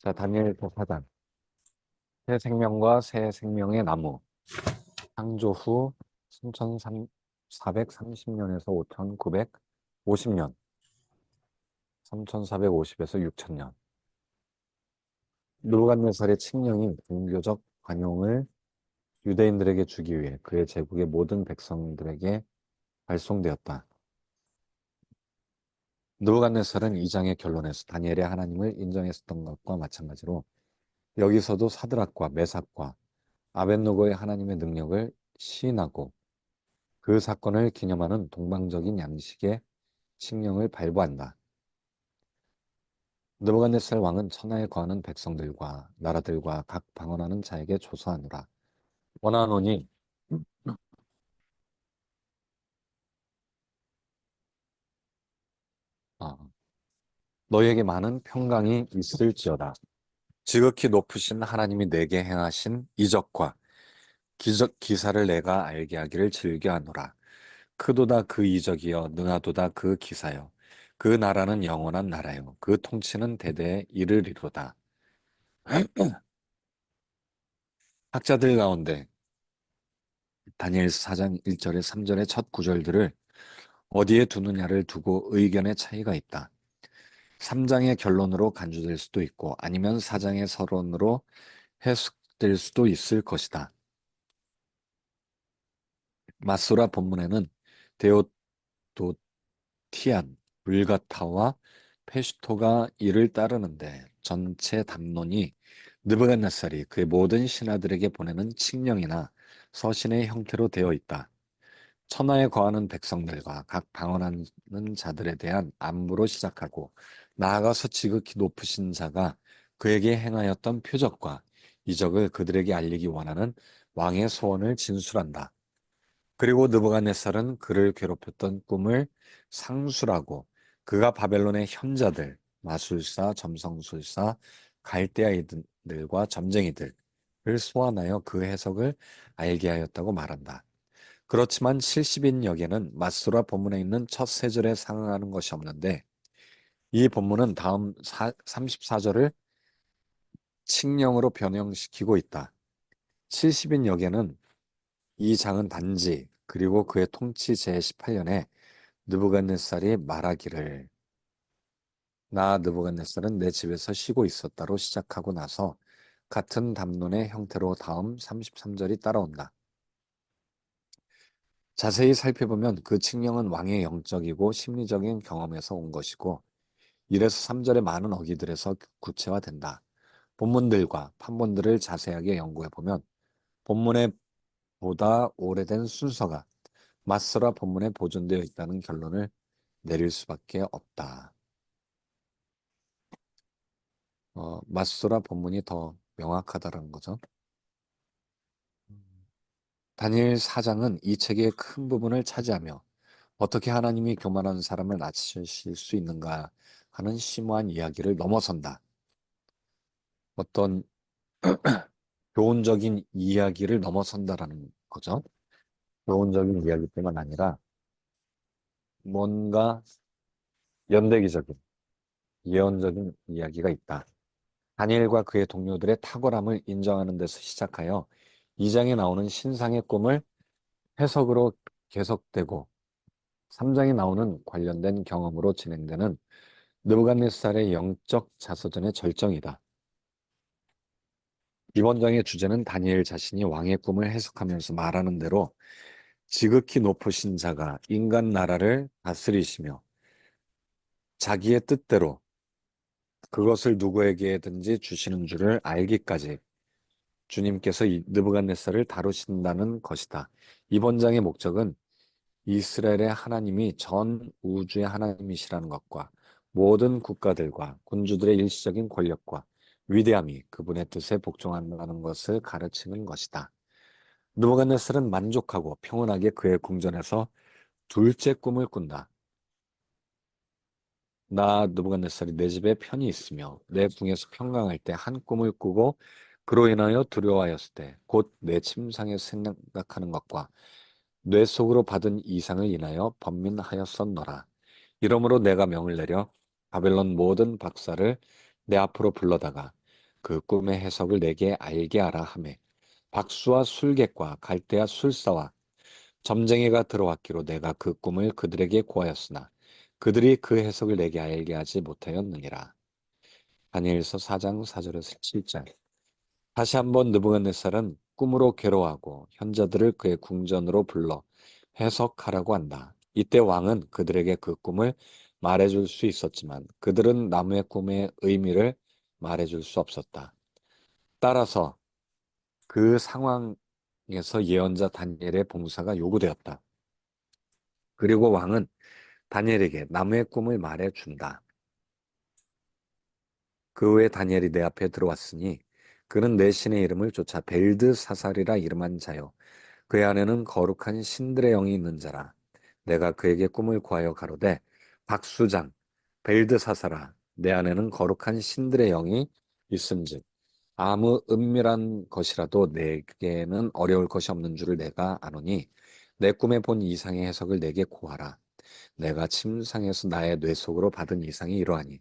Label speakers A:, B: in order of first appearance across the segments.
A: 자, 다니엘 사장. 새 생명과 새 생명의 나무. 창조 후 3430년에서 5950년. 3450에서 6000년. 느부갓네살의 칙령이 종교적 관용을 유대인들에게 주기 위해 그의 제국의 모든 백성들에게 발송되었다. 느부갓네살은 이 장의 결론에서 다니엘의 하나님을 인정했었던 것과 마찬가지로 여기서도 사드락과 메삭과 아벳노고의 하나님의 능력을 시인하고 그 사건을 기념하는 동방적인 양식의 칙령을 발부한다. 느부갓네살 왕은 천하에 거하는 백성들과 나라들과 각 방언하는 자에게 조서하노라. 원하노니 어, 너희에게 많은 평강이 있을지어다. 지극히 높으신 하나님이 내게 행하신 이적과 기적 기사를 내가 알게 하기를 즐겨하노라. 크도다 그 이적이여 능하도다 그 기사여. 그 나라는 영원한 나라요. 그 통치는 대대에 이르리로다. 학자들 가운데 다니엘 4장 1절에 3절의 첫 구절들을 어디에 두느냐를 두고 의견의 차이가 있다. 3장의 결론으로 간주될 수도 있고 아니면 4장의 서론으로 해석될 수도 있을 것이다. 마소라 본문에는 데오도티안, 불가타와 페슈토가 이를 따르는데 전체 담론이 느부갓네살이 그의 모든 신하들에게 보내는 칙령이나 서신의 형태로 되어 있다. 천하에 거하는 백성들과 각 방언하는 자들에 대한 안부로 시작하고 나아가서 지극히 높으신 자가 그에게 행하였던 표적과 이적을 그들에게 알리기 원하는 왕의 소원을 진술한다. 그리고 느부갓네살은 그를 괴롭혔던 꿈을 상술하고 그가 바벨론의 현자들, 마술사, 점성술사, 갈대아이들과 점쟁이들을 소환하여 그 해석을 알게 하였다고 말한다. 그렇지만 70인 역에는 마스라 본문에 있는 첫 세 절에 상응하는 것이 없는데 이 본문은 다음 34절을 칙령으로 변형시키고 있다. 70인 역에는 이 장은 단지 그리고 그의 통치 제18년에 느부갓네살이 말하기를 나 느부갓네살은 내 집에서 쉬고 있었다로 시작하고 나서 같은 담론의 형태로 다음 33절이 따라온다. 자세히 살펴보면 그 칙령은 왕의 영적이고 심리적인 경험에서 온 것이고 1에서 3절의 많은 어기들에서 구체화된다. 본문들과 판본들을 자세하게 연구해보면 본문에 보다 오래된 순서가 마스라 본문에 보존되어 있다는 결론을 내릴 수밖에 없다. 마스라 본문이 더 명확하다는 거죠. 다니엘 4장은 이 책의 큰 부분을 차지하며 어떻게 하나님이 교만한 사람을 낮추실 수 있는가 하는 심오한 이야기를 넘어선다. 어떤 교훈적인 이야기를 넘어선다라는 거죠. 교훈적인 이야기뿐만 아니라 뭔가 연대기적인, 예언적인 이야기가 있다. 다니엘과 그의 동료들의 탁월함을 인정하는 데서 시작하여 2장에 나오는 신상의 꿈을 해석으로 계속되고 3장에 나오는 관련된 경험으로 진행되는 느부갓네살의 영적 자서전의 절정이다. 이번 장의 주제는 다니엘 자신이 왕의 꿈을 해석하면서 말하는 대로 지극히 높으신 자가 인간 나라를 다스리시며 자기의 뜻대로 그것을 누구에게든지 주시는 줄을 알기까지 주님께서 이 느부갓네살을 다루신다는 것이다. 이번 장의 목적은 이스라엘의 하나님이 전 우주의 하나님이시라는 것과 모든 국가들과 군주들의 일시적인 권력과 위대함이 그분의 뜻에 복종한다는 것을 가르치는 것이다. 느부갓네살은 만족하고 평온하게 그의 궁전에서 둘째 꿈을 꾼다. 나 느부갓네살이 내 집에 편히 있으며 내 궁에서 평강할 때 한 꿈을 꾸고 그로 인하여 두려워하였을 때 곧 내 침상에 생각하는 것과 뇌 속으로 받은 이상을 인하여 번민하였었노라. 이러므로 내가 명을 내려 바벨론 모든 박사를 내 앞으로 불러다가 그 꿈의 해석을 내게 알게 하라 하매 박수와 술객과 갈대아 술사와 점쟁이가 들어왔기로 내가 그 꿈을 그들에게 고하였으나 그들이 그 해석을 내게 알게 하지 못하였느니라. 다니엘서 4장 4절에서 7절. 다시 한번 느부갓네살은 꿈으로 괴로워하고 현자들을 그의 궁전으로 불러 해석하라고 한다. 이때 왕은 그들에게 그 꿈을 말해줄 수 있었지만 그들은 나무의 꿈의 의미를 말해줄 수 없었다. 따라서 그 상황에서 예언자 다니엘의 봉사가 요구되었다. 그리고 왕은 다니엘에게 나무의 꿈을 말해준다. 그 후에 다니엘이 내 앞에 들어왔으니 그는 내 신의 이름을 쫓아 벨드사살이라 이름한 자요. 그의 안에는 거룩한 신들의 영이 있는 자라. 내가 그에게 꿈을 구하여 가로되 박수장 벨드사살아 내 안에는 거룩한 신들의 영이 있은즉 아무 은밀한 것이라도 내게는 어려울 것이 없는 줄을 내가 아노니 내 꿈에 본 이상의 해석을 내게 고하라. 내가 침상에서 나의 뇌 속으로 받은 이상이 이러하니라.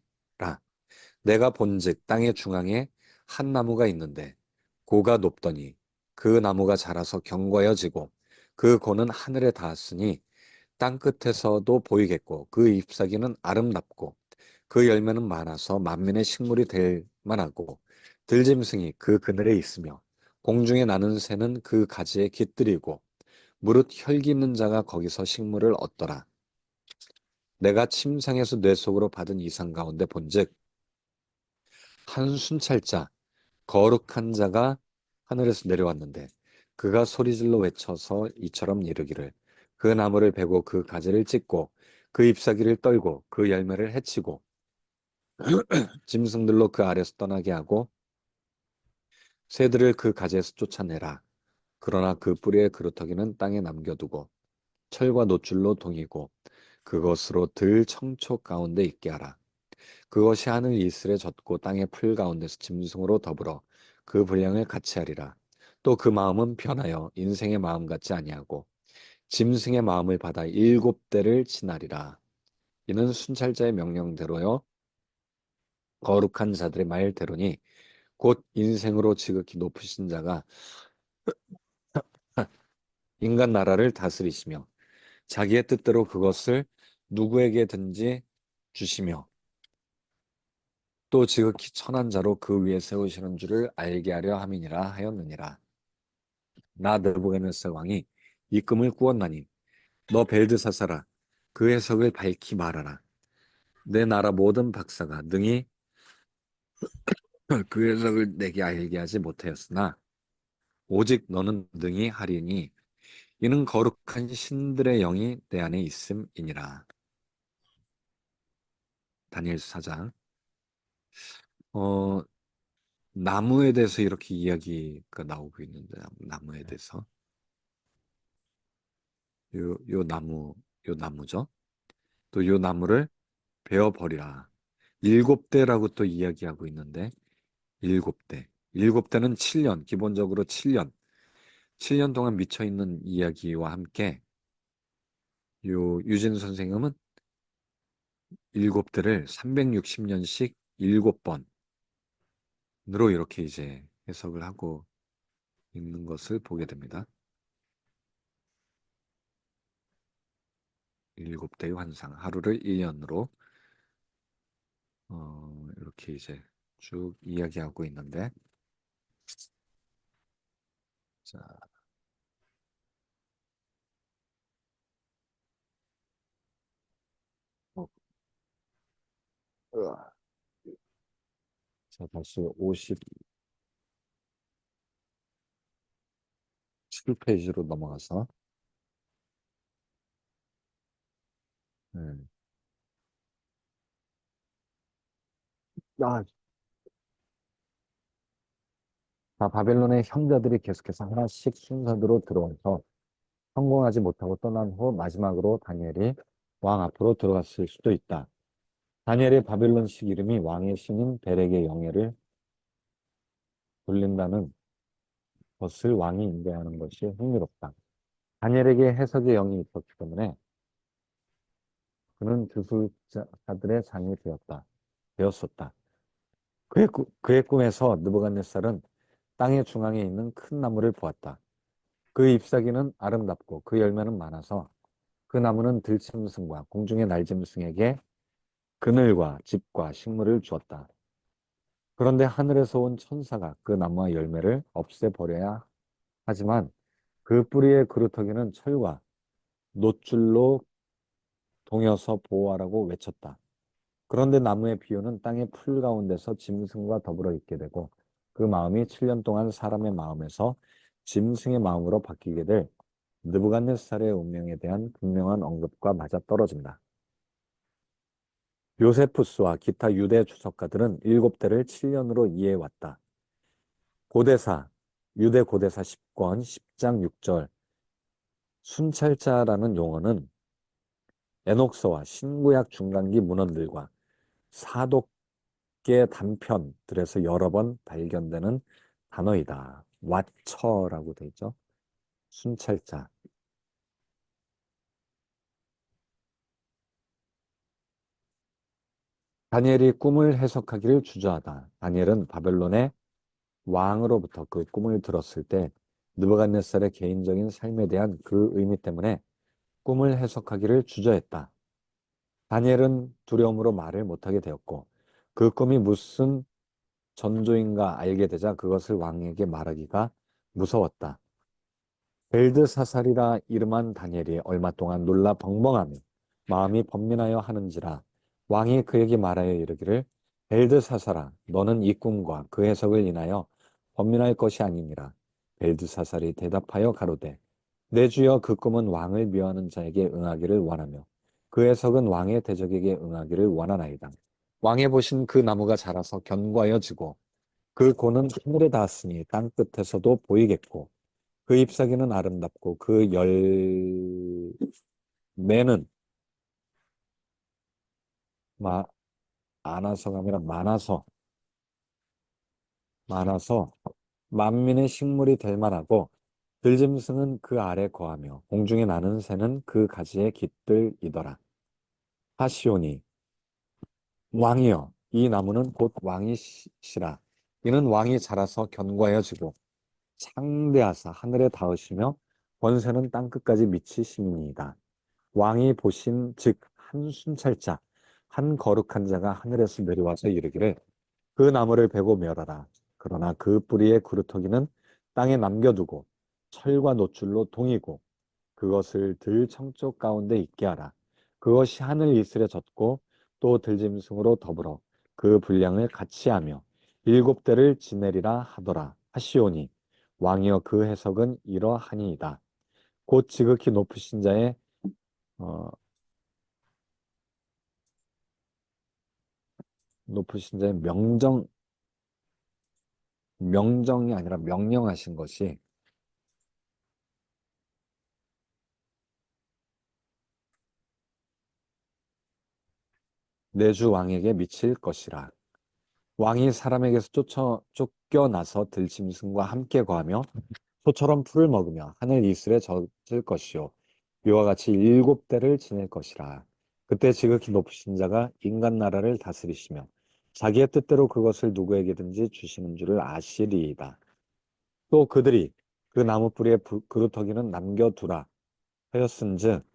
A: 내가 본즉 땅의 중앙에 한 나무가 있는데 고가 높더니 그 나무가 자라서 견고해지고 그 고는 하늘에 닿았으니 땅 끝에서도 보이겠고 그 잎사귀는 아름답고 그 열매는 많아서 만민의 식물이 될 만하고 들짐승이 그 그늘에 있으며 공중에 나는 새는 그 가지에 깃들이고 무릇 혈기 있는 자가 거기서 식물을 얻더라. 내가 침상에서 뇌 속으로 받은 이상 가운데 본즉 한 순찰자 거룩한 자가 하늘에서 내려왔는데 그가 소리질러 외쳐서 이처럼 이르기를 그 나무를 베고 그 가지를 찢고 그 잎사귀를 떨고 그 열매를 해치고 짐승들로 그 아래서 떠나게 하고 새들을 그 가지에서 쫓아내라. 그러나 그 뿌리의 그루터기는 땅에 남겨두고 철과 놋줄로 동이고 그것으로 들 청초 가운데 있게 하라. 그것이 하늘 이슬에 젖고 땅의 풀 가운데서 짐승으로 더불어 그 분량을 같이 하리라. 또 그 마음은 편하여 인생의 마음 같지 아니하고 짐승의 마음을 받아 일곱 대를 지나리라. 이는 순찰자의 명령대로요 거룩한 자들의 말대로니 곧 인생으로 지극히 높으신 자가 인간 나라를 다스리시며 자기의 뜻대로 그것을 누구에게든지 주시며 또 지극히 천한 자로 그 위에 세우시는 줄을 알게 하려 함이니라 하였느니라. 나 느부갓네살 왕이 이 꿈을 꾸었나니 너 벨드사살아 그 해석을 밝히 말하라. 내 나라 모든 박사가 능히 그 해석을 내게 알게 하지 못하였으나 오직 너는 능히 하리니 이는 거룩한 신들의 영이 내 안에 있음이니라. 다니엘서 4장. 어, 나무에 대해서 이렇게 이야기가 나오고 있는데 나무에 대해서 요 나무 요 나무죠. 또 요 나무를 베어 버리라. 일곱 대라고 또 이야기하고 있는데 일곱 대. 일곱 대는 7년, 기본적으로 7년. 7년 동안 미쳐 있는 이야기와 함께 요 유진 선생님은 일곱 대를 360년씩 일곱 번으로 이렇게 이제 해석을 하고 있는 것을 보게 됩니다. 일곱 대의 환상, 하루를 1년으로 이렇게 이제 쭉 이야기하고 있는데 자, 어, 으아. 자, 다시 57페이지로 넘어가서 네. 아, 자, 바벨론의 형제들이 계속해서 하나씩 순서대로 들어와서 성공하지 못하고 떠난 후 마지막으로 다니엘이 왕 앞으로 들어갔을 수도 있다. 다니엘의 바벨론식 이름이 왕의 신인 벨에게 영예를 돌린다는 것을 왕이 인정하는 것이 흥미롭다. 다니엘에게 해석의 영이 있었기 때문에 그는 주술자들의 장이 되었다. 되었었다. 그의 꿈에서 느부갓네살은 땅의 중앙에 있는 큰 나무를 보았다. 그 잎사귀는 아름답고 그 열매는 많아서 그 나무는 들짐승과 공중의 날짐승에게 그늘과 집과 식물을 주었다. 그런데 하늘에서 온 천사가 그 나무와 열매를 없애버려야 하지만 그 뿌리의 그루터기는 철과 놋줄로 동여서 보호하라고 외쳤다. 그런데 나무의 비유는 땅의 풀 가운데서 짐승과 더불어 있게 되고 그 마음이 7년 동안 사람의 마음에서 짐승의 마음으로 바뀌게 될 느부갓네살의 운명에 대한 분명한 언급과 맞아떨어진다. 요세푸스와 기타 유대 주석가들은 7대를 7년으로 이해해왔다. 고대사, 유대 고대사 10권 10장 6절 순찰자라는 용어는 에녹서와 신구약 중간기 문헌들과 사독계 단편들에서 여러 번 발견되는 단어이다. 왓처라고 돼 있죠. 순찰자. 다니엘이 꿈을 해석하기를 주저하다. 다니엘은 바벨론의 왕으로부터 그 꿈을 들었을 때 느부갓네살의 개인적인 삶에 대한 그 의미 때문에 꿈을 해석하기를 주저했다. 다니엘은 두려움으로 말을 못하게 되었고 그 꿈이 무슨 전조인가 알게 되자 그것을 왕에게 말하기가 무서웠다. 벨드사살이라 이름한 다니엘이 얼마 동안 놀라 벙벙하며 마음이 번민하여 하는지라 왕이 그에게 말하여 이르기를 벨드사살아 너는 이 꿈과 그 해석을 인하여 번민할 것이 아니니라. 벨드사살이 대답하여 가로되 내 주여 그 꿈은 왕을 미워하는 자에게 응하기를 원하며 그 해석은 왕의 대적에게 응하기를 원하나이다. 왕의 보신 그 나무가 자라서 견고하여 지고 그 고는 하늘에 닿았으니 땅 끝에서도 보이겠고 그 잎사귀는 아름답고 그 열매는 마, 많아서가 아니라 많아서 만민의 식물이 될 만하고 들짐승은 그 아래 거하며 공중에 나는 새는 그 가지에 깃들이더라. 하시오니 왕이여 이 나무는 곧 왕이시라. 이는 왕이 자라서 견고하여지고 창대하사 하늘에 닿으시며 권세는 땅 끝까지 미치심이니이다. 왕이 보신 즉 한 순찰자 한 거룩한 자가 하늘에서 내려와서 이르기를 그 나무를 베고 멸하라. 그러나 그 뿌리의 구루터기는 땅에 남겨두고 철과 놋줄로 동이고 그것을 들 청쪽 가운데 있게 하라. 그것이 하늘 이슬에 젖고 또 들짐승으로 더불어 그 분량을 같이 하며 7대를 지내리라 하더라. 하시오니 왕이여 그 해석은 이러하니이다. 곧 지극히 높으신 자의 어, 높으신 자의 명정이 아니라 명령하신 것이 내 주 왕에게 미칠 것이라. 왕이 사람에게서 쫓겨나서 들짐승과 함께 거하며 소처럼 풀을 먹으며 하늘 이슬에 젖을 것이요 이와 같이 7대를 지낼 것이라. 그때 지극히 높으신 자가 인간 나라를 다스리시며 자기의 뜻대로 그것을 누구에게든지 주시는 줄을 아시리이다. 또 그들이 그 나무 뿌리에 그루터기는 남겨두라 하였은즉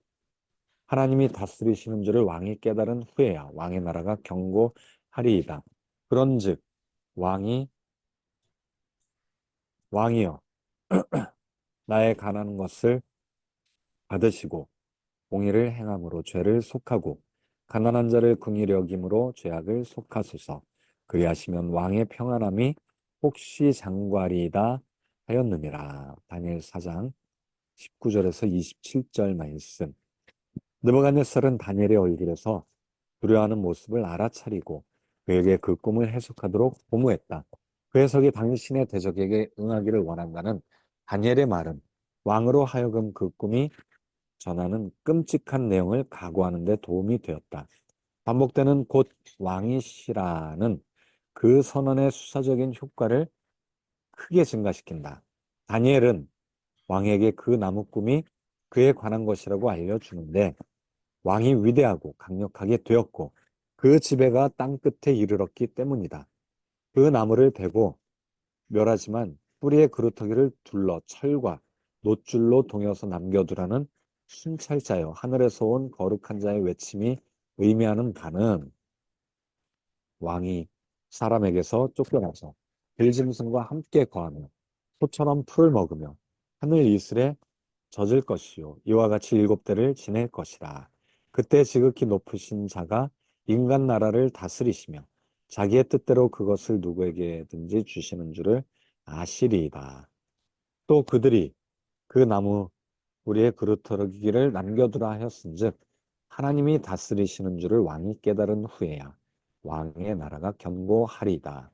A: 하나님이 다스리시는 줄을 왕이 깨달은 후에야 왕의 나라가 경고하리이다. 그런즉 왕이 왕이여 나의 가난한 것을 받으시고 공의를 행함으로 죄를 속하고 가난한 자를 긍휼히 여김으로 죄악을 속하소서. 그리하시면 왕의 평안함이 혹시 장과리이다 하였느니라. 다니엘 4장 19절에서 27절 말씀. 느부갓네살은 다니엘의 얼굴에서 두려워하는 모습을 알아차리고 그에게 그 꿈을 해석하도록 고무했다. 그 해석이 당신의 대적에게 응하기를 원한다는 다니엘의 말은 왕으로 하여금 그 꿈이 전하는 끔찍한 내용을 각오하는 데 도움이 되었다. 반복되는 곧 왕이시라는 그 선언의 수사적인 효과를 크게 증가시킨다. 다니엘은 왕에게 그 나무 꿈이 그에 관한 것이라고 알려주는데 왕이 위대하고 강력하게 되었고 그 지배가 땅 끝에 이르렀기 때문이다. 그 나무를 베고 멸하지만 뿌리의 그루터기를 둘러 철과 놋줄로 동여서 남겨두라는 순찰자여 하늘에서 온 거룩한 자의 외침이 의미하는 바는 왕이 사람에게서 쫓겨나서 들짐승과 함께 거하며 소처럼 풀을 먹으며 하늘 이슬에 젖을 것이요 이와 같이 일곱 대를 지낼 것이라. 그때 지극히 높으신 자가 인간 나라를 다스리시며 자기의 뜻대로 그것을 누구에게든지 주시는 줄을 아시리이다. 또 그들이 그 나무 우리의 그루터기를 남겨두라 하였은즉 하나님이 다스리시는 줄을 왕이 깨달은 후에야 왕의 나라가 견고하리이다.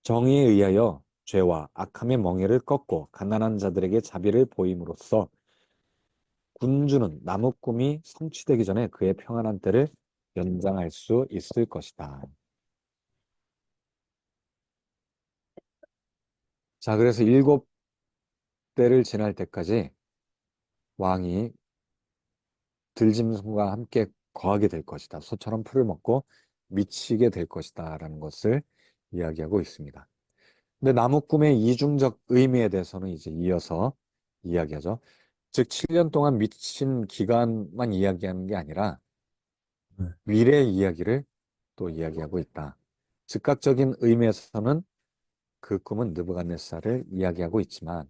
A: 정의에 의하여 죄와 악함의 멍에를 꺾고 가난한 자들에게 자비를 보임으로써 군주는 나무 꿈이 성취되기 전에 그의 평안한 때를 연장할 수 있을 것이다. 자, 그래서 일곱 때를 지날 때까지 왕이 들짐승과 함께 거하게 될 것이다. 소처럼 풀을 먹고 미치게 될 것이다. 라는 것을 이야기하고 있습니다. 근데 나무 꿈의 이중적 의미에 대해서는 이제 이어서 이야기하죠. 즉, 7년 동안 미친 기간만 이야기하는 게 아니라
B: 네.
A: 미래의 이야기를 또 이야기하고 있다. 즉각적인 의미에서는 그 꿈은 느부갓네살을 이야기하고 있지만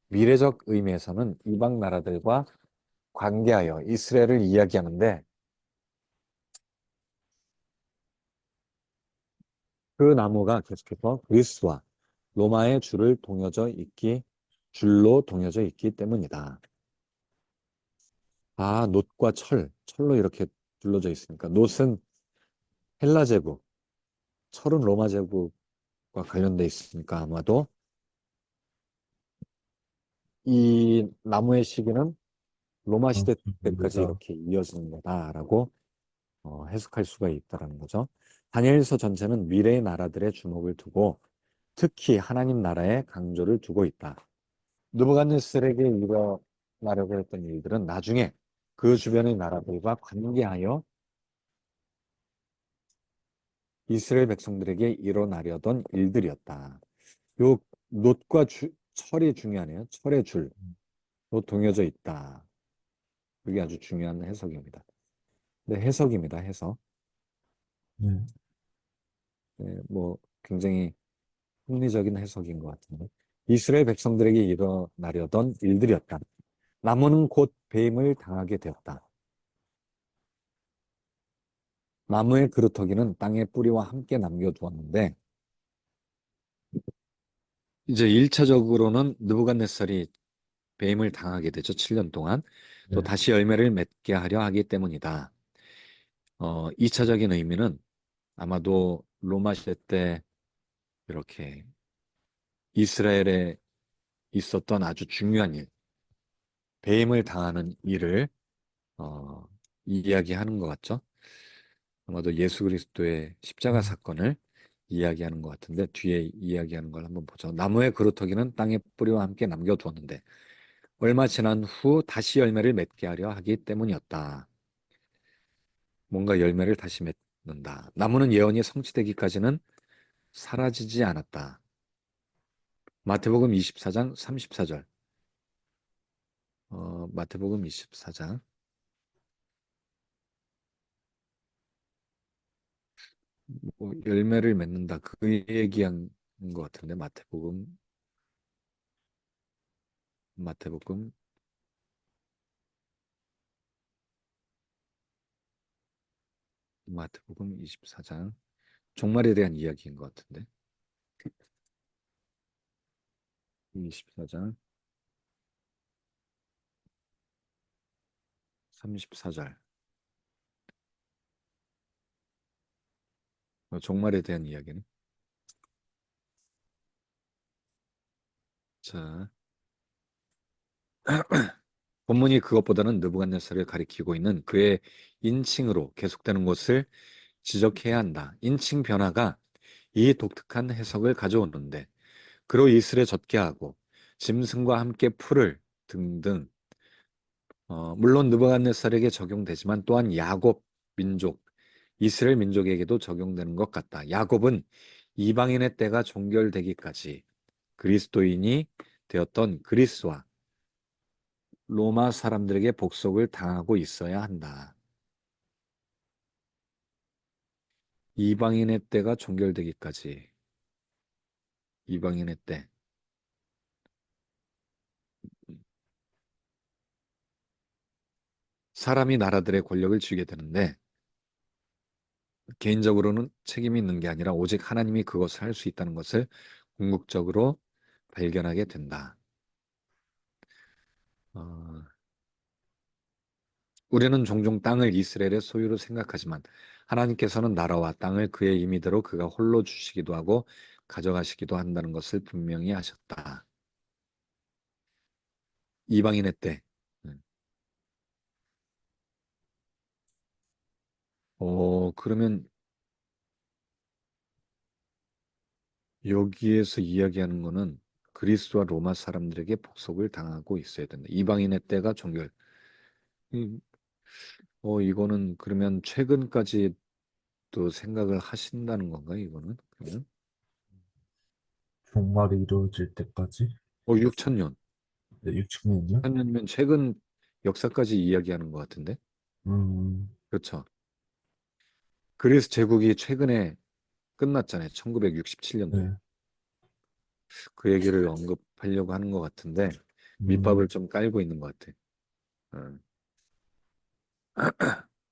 A: 미래적 의미에서는 이방 나라들과 관계하여 이스라엘을 이야기하는데 그 나무가 계속해서 그리스와 로마의 줄로 동여져 있기 때문이다. 아, 놋과 철로 이렇게 둘러져 있으니까 놋은 헬라 제국, 철은 로마 제국과 관련돼 있으니까 아마도 이 나무의 시기는 로마
B: 아,
A: 시대 때까지
B: 그렇습니다.
A: 이렇게 이어지는 거다라고 해석할 수가 있다라는 거죠. 다니엘서 전체는 미래의 나라들의 주목을 두고 특히 하나님 나라에 강조를 두고 있다. 느부갓네살에게 일어나려고 했던 일들은 나중에 그 주변의 나라들과 관계하여 이스라엘 백성들에게 일어나려던 일들이었다. 요 놋과 철이 중요하네요. 철의 줄로 동여져 있다. 그게 아주 중요한 해석입니다. 네, 해석입니다. 해석.
B: 네.
A: 네, 뭐 굉장히 합리적인 해석인 것 같은데. 이스라엘 백성들에게 일어나려던 일들이었다. 나무는 곧 배임을 당하게 되었다. 나무의 그루터기는 땅의 뿌리와 함께 남겨두었는데 이제 1차적으로는 느부갓네살이 배임을 당하게 되죠. 7년 동안. 또
B: 네.
A: 다시 열매를 맺게 하려 하기 때문이다. 2차적인 의미는 아마도 로마 시대 때 이렇게 이스라엘에 있었던 아주 중요한 일, 배임을 당하는 일을 어, 이야기하는 것 같죠. 아마도 예수 그리스도의 십자가
B: 음,
A: 사건을 이야기하는 것 같은데 뒤에 이야기하는 걸 한번 보죠. 나무의 그루터기는 땅의 뿌리와 함께 남겨두었는데 얼마 지난 후 다시 열매를 맺게 하려 하기 때문이었다. 뭔가 열매를 다시 맺는다. 나무는 예언이 성취되기까지는 사라지지 않았다. 마태복음 24장 34절. 마태복음 24장. 뭐 열매를 맺는다. 그 얘기한 것 같은데 마태복음, 마태복음 24장. 종말에 대한 이야기인 것 같은데. 24장 34절. 종말에 대한 이야기는. 자, 본문이 그것보다는 느부갓네살을 가리키고 있는 그의 인칭으로 계속되는 것을 지적해야 한다. 인칭 변화가 이 독특한 해석을 가져오는데 그로 이슬에 젖게 하고 짐승과 함께 풀을 등등 물론 느부갓네살에게 적용되지만 또한 야곱 민족 이스라엘 민족에게도 적용되는 것 같다. 야곱은 이방인의 때가 종결되기까지 그리스도인이 되었던 그리스와 로마 사람들에게 복속을 당하고 있어야 한다. 이방인의 때가 종결되기까지. 이방인의 때. 사람이 나라들의 권력을 쥐게 되는데 개인적으로는 책임이 있는 게 아니라 오직 하나님이 그것을 할 수 있다는 것을 궁극적으로 발견하게 된다. 어, 우리는 종종 땅을 이스라엘의 소유로 생각하지만 하나님께서는 나라와 땅을 그의 임의대로 그가 홀로 주시기도 하고 가져가시기도 한다는 것을 분명히 하셨다. 이방인의 때. 음. 그러면 여기에서 이야기하는 거는 그리스와 로마 사람들에게 복속을 당하고 있어야 된다. 이방인의 때가 종결. 음, 이거는 그러면 최근까지 또 생각을 하신다는 건가, 이거는? 그러면?
B: 종말이 이루어질 때까지
A: 6천 년.
B: 6천 년이요?
A: 6천 년이면 최근 역사까지 이야기하는 것 같은데?
B: 음,
A: 그렇죠. 그리스 제국이 최근에 끝났잖아요. 1967년도에.
B: 네,
A: 그 얘기를 언급하려고 하는 것 같은데, 밑밥을
B: 음,
A: 좀 깔고 있는 것 같아. 어,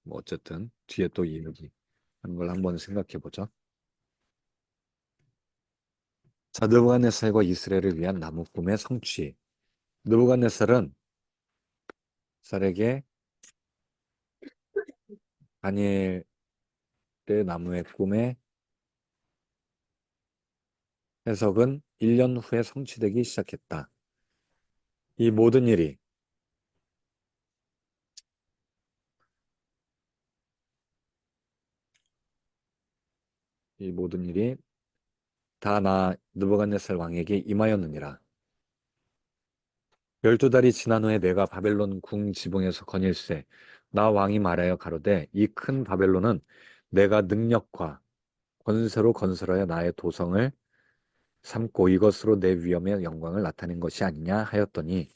A: 뭐 어쨌든, 뒤에 또 이 얘기 하는 걸 한번 생각해 보죠. 자, 느부갓네살과 이스라엘을 위한 나무 꿈의 성취. 느부갓네살은 쌀에게 다니엘의 나무의 꿈의 해석은 1년 후에 성취되기 시작했다. 이 모든 일이 이 모든 일이 다 나 느부갓네살 왕에게 임하였느니라. 12달이 지난 후에 내가 바벨론 궁 지붕에서 거닐세 나 왕이 말하여 가로되 이 큰 바벨론은 내가 능력과 권세로 건설하여 나의 도성을 삼고 이것으로 내 위엄의 영광을 나타낸 것이 아니냐 하였더니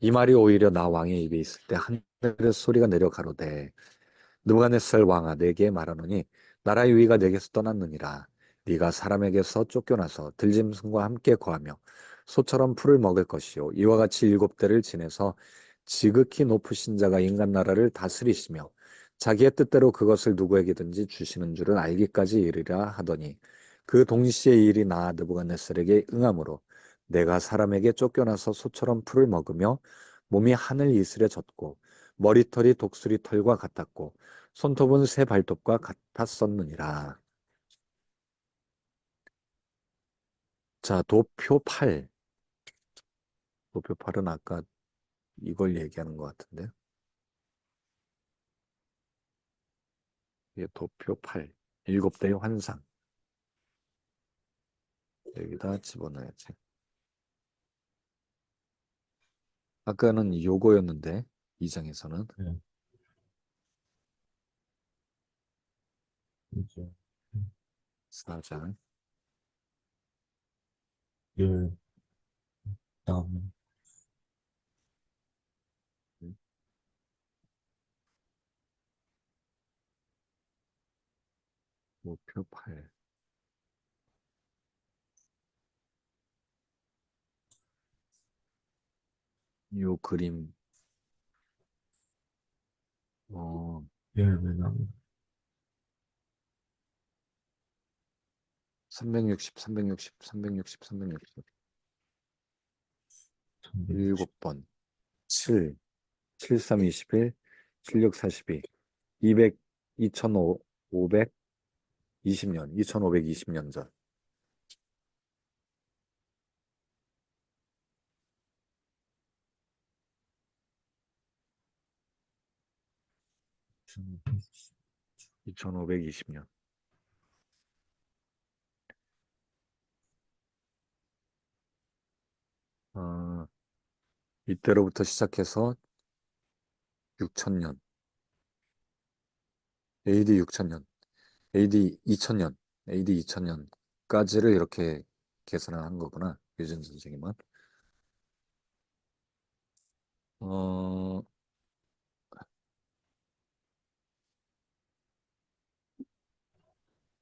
A: 이 말이 오히려 나 왕의 입에 있을 때 하늘의 소리가 내려 가로되 느부갓네살 왕아 내게 말하노니 나라의 위가 내게서 떠났느니라. 네가 사람에게서 쫓겨나서 들짐승과 함께 거하며 소처럼 풀을 먹을 것이요 이와 같이 7대를 지내서 지극히 높으신 자가 인간 나라를 다스리시며 자기의 뜻대로 그것을 누구에게든지 주시는 줄을 알기까지 이르리라 하더니 그 동시에 이 일이 나 느부갓네살에게 응함으로 내가 사람에게 쫓겨나서 소처럼 풀을 먹으며 몸이 하늘 이슬에 젖고 머리털이 독수리 털과 같았고 손톱은 새 발톱과 같았었느니라. 자, 도표 8. 도표 8은 아까 이걸 얘기하는 것 같은데. 이게 도표 8. 7대의 환상. 여기다 집어넣어야지. 아까는 요거였는데, 2장에서는
B: 네, 이제
A: 4장.
B: 열 다음
A: 도표 8. 요 그림, 어,
B: 열매나무
A: 360, 360, 360, 360.
B: 360
A: 7번. 7, 73, 21, 76, 42. 200, 2520년, 2520년 전. 2520년. 어, 이때로부터 시작해서 6000년, AD 6000년. AD 2000년, AD 2000년까지를 이렇게 계산을 한 거구나. 유진 선생님은. 어,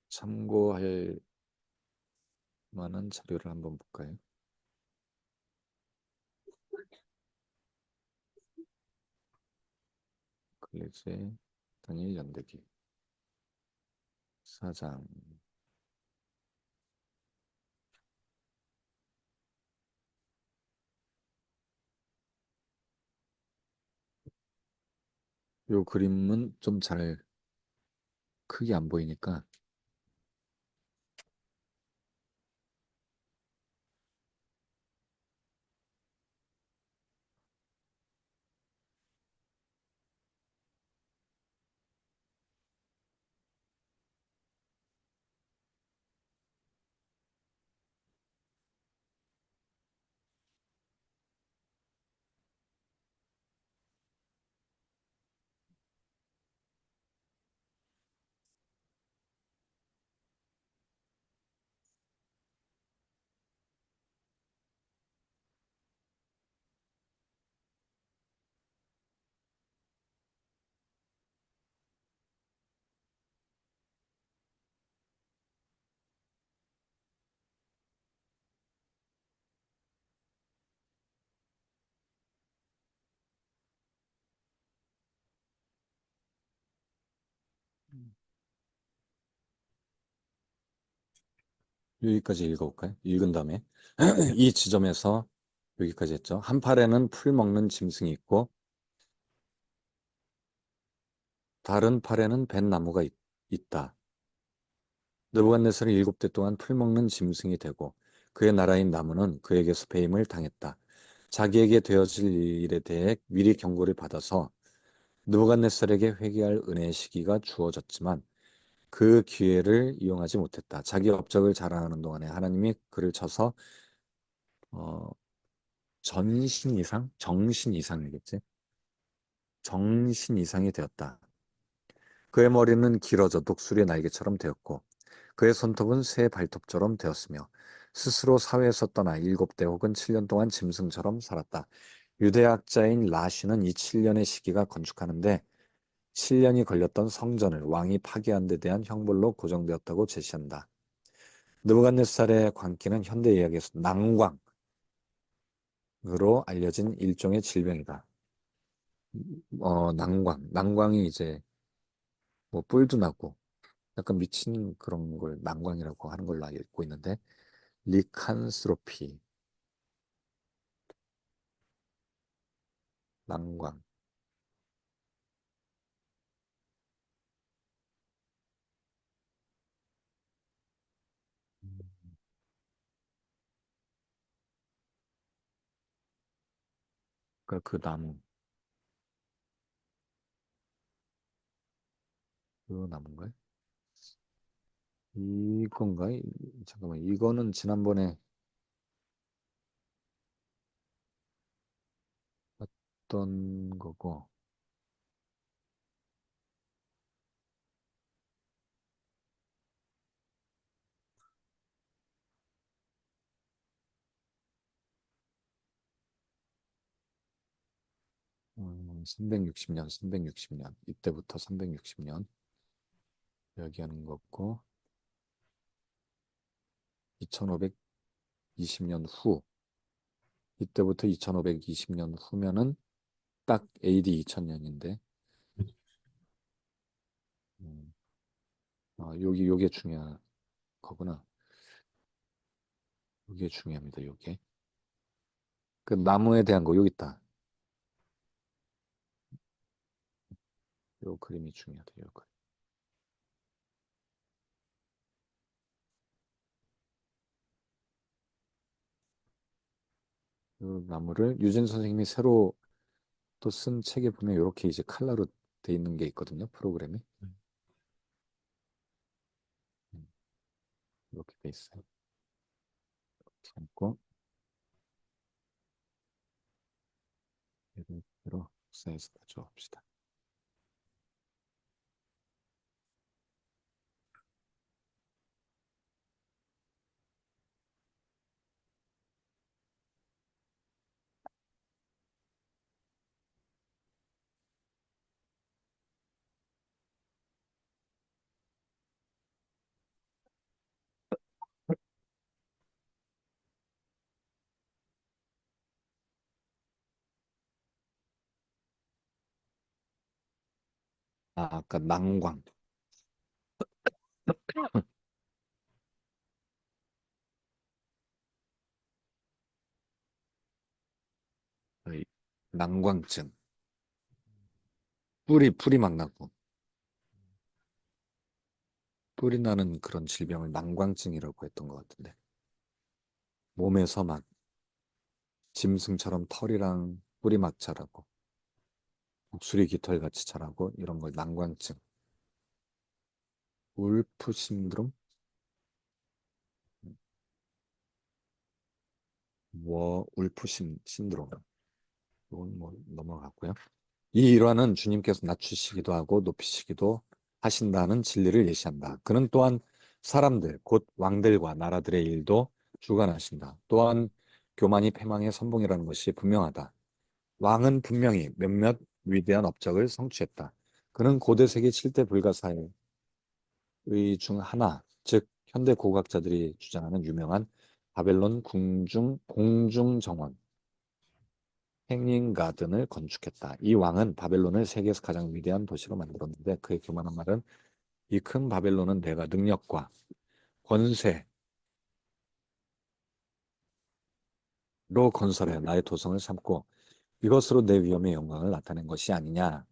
A: 참고할 만한 자료를 한번 볼까요? 글리즈의 단일 연대기 사장. 요 그림은 좀 잘 크게 안 보이니까 여기까지 읽어볼까요? 읽은 다음에 이 지점에서 여기까지 했죠. 한 팔에는 풀 먹는 짐승이 있고 다른 팔에는 뱃나무가 있다. 느부갓네살이 7대 동안 풀 먹는 짐승이 되고 그의 나라인 나무는 그에게서 배임을 당했다. 자기에게 되어질 일에 대해 미리 경고를 받아서 느부갓네살에게 회개할 은혜의 시기가 주어졌지만 그 기회를 이용하지 못했다. 자기 업적을 자랑하는 동안에 하나님이 그를 쳐서 어, 전신 이상? 정신 이상이겠지? 정신 이상이 되었다. 그의 머리는 길어져 독수리의 날개처럼 되었고 그의 손톱은 새 발톱처럼 되었으며 스스로 사회에서 떠나 7대 혹은 7년 동안 짐승처럼 살았다. 유대학자인 라쉬는 이 7년의 시기가 건축하는데 7년이 걸렸던 성전을 왕이 파괴한 데 대한 형벌로 고정되었다고 제시한다. 느부갓네살의 광기는 현대 의학에서 난광으로 알려진 일종의 질병이다. 난광이 이제 뭐 뿔도 나고 약간 미친 그런 걸 난광이라고 하는 걸로 알고 있는데 리칸스로피, 난광. 그러니까 그 나무, 그 나무인가요? 이건가? 잠깐만, 이거는 지난번에 봤던 거고, 360년, 360년, 이때부터 360년 이야기하는 거고, 2520년 후, 이때부터 2520년 후면은 딱 AD 2000년인데, 요게 중요한 거구나. 요게 중요합니다, 요게. 그 나무에 대한 거, 여기 있다. 요 그림이 중요하다, 요 그림. 요 나무를 유진 선생님이 새로 또 쓴 책에 보면 이렇게 이제 칼라로 돼 있는 게 있거든요, 프로그램이. 음, 이렇게 돼 있어요. 참고, 예를 들어, 역사에서 가져옵시다. 아까 난광. 이 난광증. 풀이 막 나고. 뿔이 나는 그런 질병을 난광증이라고 했던 것 같은데. 몸에서 막 짐승처럼 털이랑 뿔이 막 자라고, 목소리 깃털 같이 자라고, 이런 걸 난광증. 울프 신드롬? 울프 신드롬. 이건 뭐 넘어갔고요. 이 일화는 주님께서 낮추시기도 하고 높이시기도 하신다는 진리를 예시한다. 그는 또한 사람들, 곧 왕들과 나라들의 일도 주관하신다. 또한 교만이 패망의 선봉이라는 것이 분명하다. 왕은 분명히 몇몇 위대한 업적을 성취했다. 그는 고대 세기 7대 불가사의 중 하나, 즉 현대 고고학자들이 주장하는 유명한 바벨론 공중정원 행린 가든을 건축했다. 이 왕은 바벨론을 세계에서 가장 위대한 도시로 만들었는데 그의 교만한 말은 이 큰 바벨론은 내가 능력과 권세로 건설해 나의 도성을 삼고 이것으로 내 위엄의 영광을 나타낸 것이 아니냐.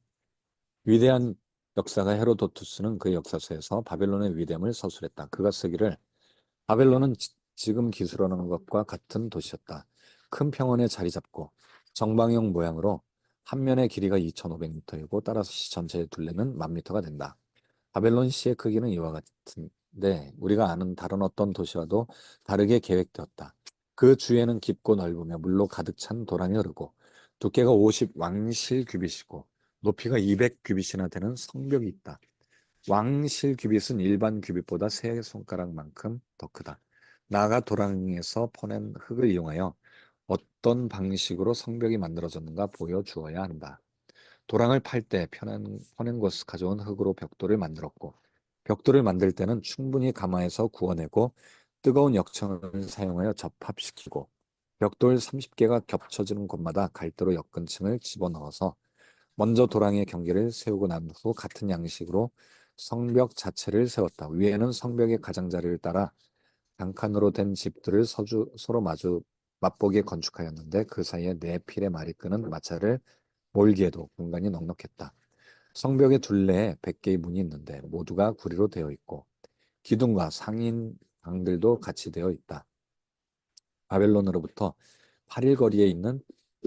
A: 위대한 역사가 헤로도투스는 그 역사서에서 바벨론의 위대함을 서술했다. 그가 쓰기를 바벨론은 지금 기술하는 것과 같은 도시였다. 큰 평원에 자리 잡고 정방형 모양으로 한 면의 길이가 2,500m이고 따라서 시 전체의 둘레는 10,000m가 된다. 바벨론 시의 크기는 이와 같은데 우리가 아는 다른 어떤 도시와도 다르게 계획되었다. 그 주위에는 깊고 넓으며 물로 가득 찬 도랑이 흐르고 두께가 50 왕실 규빗이고 높이가 200 규빗이나 되는 성벽이 있다. 왕실 규빗은 일반 규빗보다 세 손가락만큼 더 크다. 나아가 도랑에서 퍼낸 흙을 이용하여 어떤 방식으로 성벽이 만들어졌는가 보여주어야 한다. 도랑을 팔 때 퍼낸 곳을 가져온 흙으로 벽돌을 만들었고 벽돌을 만들 때는 충분히 가마에서 구워내고 뜨거운 역청을 사용하여 접합시키고 벽돌 30개가 겹쳐지는 곳마다 갈대로 엮은 층을 집어넣어서 먼저 도랑의 경계를 세우고 난 후 같은 양식으로 성벽 자체를 세웠다. 위에는 성벽의 가장자리를 따라 단칸으로 된 집들을 서로 마주 맛보게 건축하였는데 그 사이에 네 필의 말이 끄는 마차를 몰기에도 공간이 넉넉했다. 성벽의 둘레에 100개의 문이 있는데 모두가 구리로 되어 있고 기둥과 상인 방들도 같이 되어 있다. 바벨론으로부터 8일 거리에 있는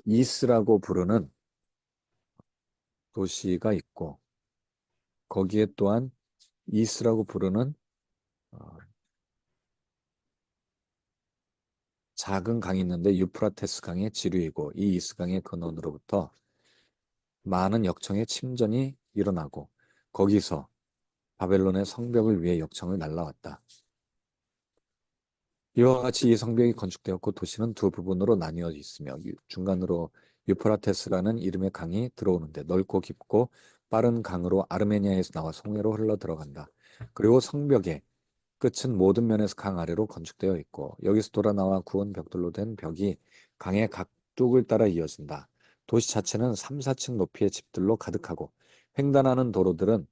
A: 이스라고 부르는 도시가 있고 거기에 또한 이스라고 부르는 어, 작은 강이 있는데 유프라테스 강의 지류이고 이 이스 강의 근원으로부터 많은 역청의 침전이 일어나고 거기서 바벨론의 성벽을 위해 역청을 날라왔다. 이와 같이 이 성벽이 건축되었고 도시는 두 부분으로 나뉘어 있으며 중간으로 유프라테스라는 이름의 강이 들어오는데 넓고 깊고 빠른 강으로 아르메니아에서 나와 송해로 흘러 들어간다. 그리고 성벽의 끝은 모든 면에서 강 아래로 건축되어 있고 여기서 돌아 나와 구운 벽돌로 된 벽이 강의 각 뚝을 따라 이어진다. 도시 자체는 3, 4층 높이의 집들로 가득하고 횡단하는 도로들은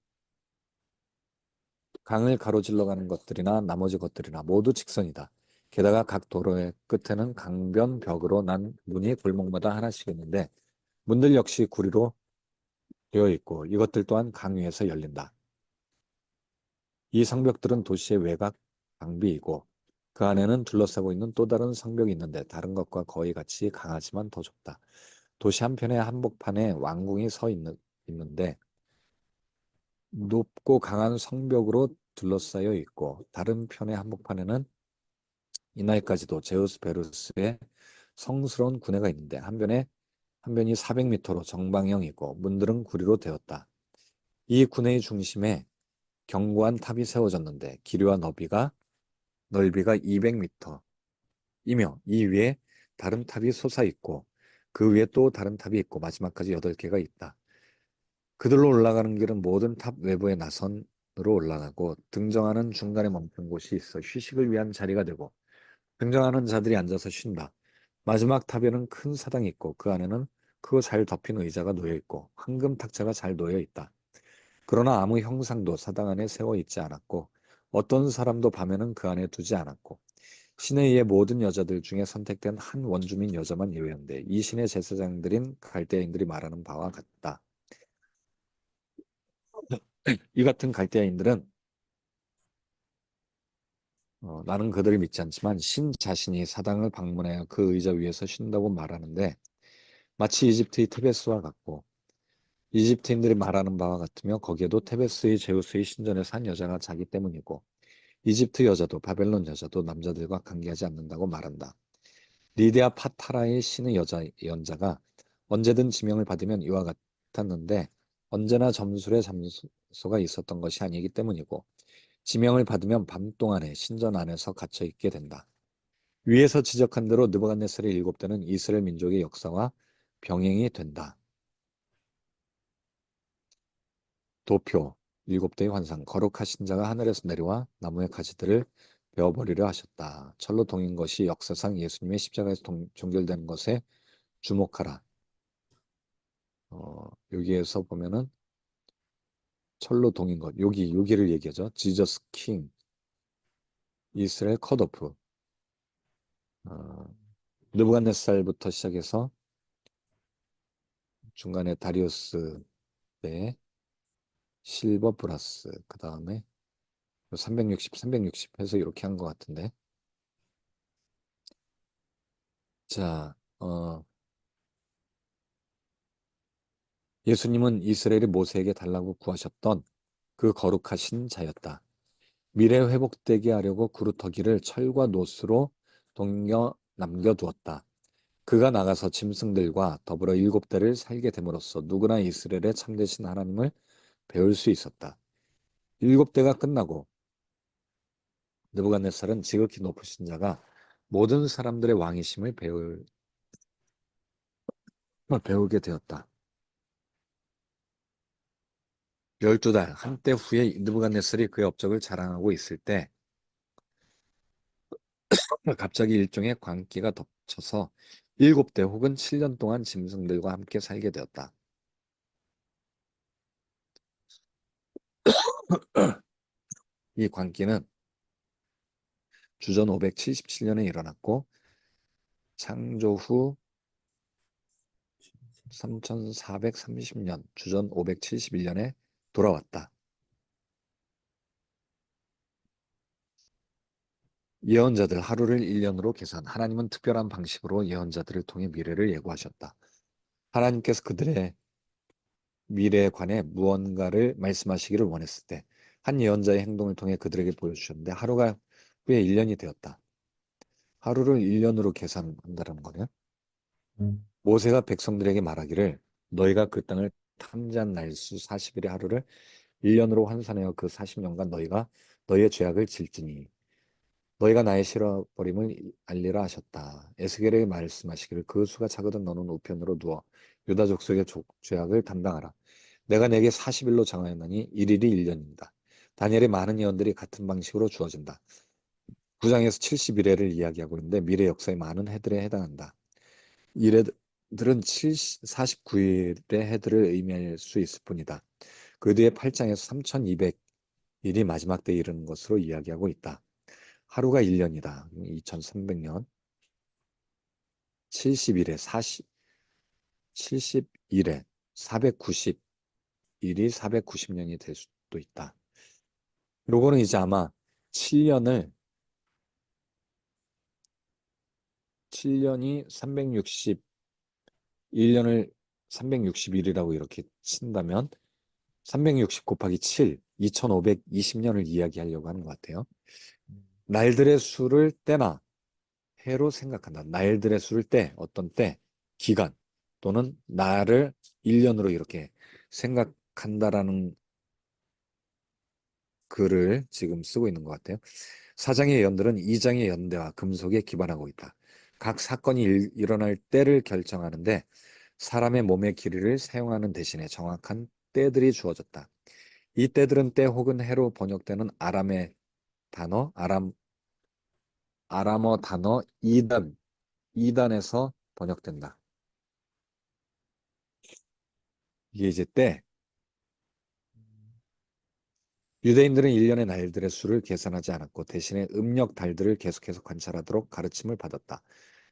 A: 강을 가로질러 가는 것들이나 나머지 것들이나 모두 직선이다. 게다가 각 도로의 끝에는 강변 벽으로 난 문이 골목마다 하나씩 있는데 문들 역시 구리로 되어 있고 이것들 또한 강 위에서 열린다. 이 성벽들은 도시의 외곽 방비이고 그 안에는 둘러싸고 있는 또 다른 성벽이 있는데 다른 것과 거의 같이 강하지만 더 좁다. 도시 한편의 한복판에 왕궁이 있는데 높고 강한 성벽으로 둘러싸여 있고 다른 편의 한복판에는 이날까지도 제우스 베르스의 성스러운 군회가 있는데 한 변이 400m로 정방형이고 문들은 구리로 되었다. 이 군회의 중심에 견고한 탑이 세워졌는데 길이와 넓이가 200m이며 이 위에 다른 탑이 솟아 있고 그 위에 또 다른 탑이 있고 마지막까지 8개가 있다. 그들로 올라가는 길은 모든 탑 외부의 나선으로 올라가고 등정하는 중간에 멈춘 곳이 있어 휴식을 위한 자리가 되고 등장하는 자들이 앉아서 쉰다. 마지막 탑에는 큰 사당이 있고 그 안에는 크고 잘 덮인 의자가 놓여 있고 황금 탁자가 잘 놓여 있다. 그러나 아무 형상도 사당 안에 세워 있지 않았고 어떤 사람도 밤에는 그 안에 두지 않았고 신에 의해 모든 여자들 중에 선택된 한 원주민 여자만 예외인데 이 신의 제사장들인 갈대아인들이 말하는 바와 같다. 이 같은 갈대아인들은 나는 그들을 믿지 않지만 신 자신이 사당을 방문하여 그 의자 위에서 쉰다고 말하는데 마치 이집트의 테베스와 같고 이집트인들이 말하는 바와 같으며 거기에도 테베스의 제우스의 신전에서 한 여자가 자기 때문이고 이집트 여자도 바벨론 여자도 남자들과 관계하지 않는다고 말한다. 리디아 파타라의 신의 여자 예언자가 언제든 지명을 받으면 이와 같았는데 언제나 점술에 장소가 있었던 것이 아니기 때문이고 지명을 받으면 밤 동안에 신전 안에서 갇혀 있게 된다. 위에서 지적한 대로 느부갓네살의 일곱 대는 이스라엘 민족의 역사와 병행이 된다. 도표 일곱 대의 환상 거룩하신 자가 하늘에서 내려와 나무의 가지들을 베어버리려 하셨다. 철로 동인 것이 역사상 예수님의 십자가에서 종결되는 것에 주목하라. 여기에서 보면은 철로 동인 것 여기를 얘기하죠. 지저스 킹 이스라엘 컷오프 어, 느부갓네살부터 시작해서 중간에 다리우스 때 실버 플러스 그 다음에 360 해서 이렇게 한 것 같은데 자 예수님은 이스라엘이 모세에게 달라고 구하셨던 그 거룩하신 자였다. 미래 회복되게 하려고 그루터기를 철과 노스로 동여 남겨두었다. 그가 나가서 짐승들과 더불어 일곱 대를 살게 됨으로써 누구나 이스라엘의 참되신 하나님을 배울 수 있었다. 일곱 대가 끝나고 느부갓네살은 지극히 높으신 자가 모든 사람들의 왕이심을 배우게 되었다. 12달 한때 후에 느부갓네살이 그의 업적을 자랑하고 있을 때 갑자기 일종의 광기가 덮쳐서 7대 혹은 7년 동안 짐승들과 함께 살게 되었다. 이 광기는 주전 577년에 일어났고 창조 후 3430년 주전 571년에 돌아왔다. 예언자들 하루를 1년으로 계산. 하나님은 특별한 방식으로 예언자들을 통해 미래를 예고하셨다. 하나님께서 그들의 미래에 관해 무언가를 말씀하시기를 원했을 때 한 예언자의 행동을 통해 그들에게 보여주셨는데 하루가 후에 1년이 되었다. 하루를 1년으로 계산한다는 거네요.
B: 음,
A: 모세가 백성들에게 말하기를 너희가 그 땅을 탐지한 날수 40일의 하루를 1년으로 환산하여 그 40년간 너희가 너희의 죄악을 질지니 너희가 나의 싫어버림을 알리라 하셨다. 에스겔에게 말씀하시기를 그 수가 작거든 너는 우편으로 누워 유다 족속의 죄악을 담당하라. 내가 내게 40일로 정하였나니 1일이 1년입니다. 다니엘의 많은 예언들이 같은 방식으로 주어진다. 9장에서 70일해를 이야기하고 있는데 미래 역사의 많은 해들에 해당한다. 이래들은 49일의 해들을 의미할 수 있을 뿐이다. 그 뒤에 8장에서 3200일이 마지막 때에 이르는 것으로 이야기하고 있다. 하루가 1년이다. 2300년. 70일에 70일에 490일이 490년이 될 수도 있다. 요거는 이제 아마 7년을 7년이 361년을 360일이라고 이렇게 친다면 360 곱하기 7, 2520년을 이야기하려고 하는 것 같아요. 날들의 수를 때나 해로 생각한다. 날들의 수를 때, 어떤 때, 기간 또는 날을 1년으로 이렇게 생각한다라는 글을 지금 쓰고 있는 것 같아요. 사장의 예언들은 2장의 연대와 금속에 기반하고 있다. 각 사건이 일어날 때를 결정하는데 사람의 몸의 길이를 사용하는 대신에 정확한 때들이 주어졌다. 이 때들은 때 혹은 해로 번역되는 아람어 단어 이단에서 번역된다. 이게 이제 때, 유대인들은 일년의 날들의 수를 계산하지 않았고 대신에 음력 달들을 계속해서 관찰하도록 가르침을 받았다.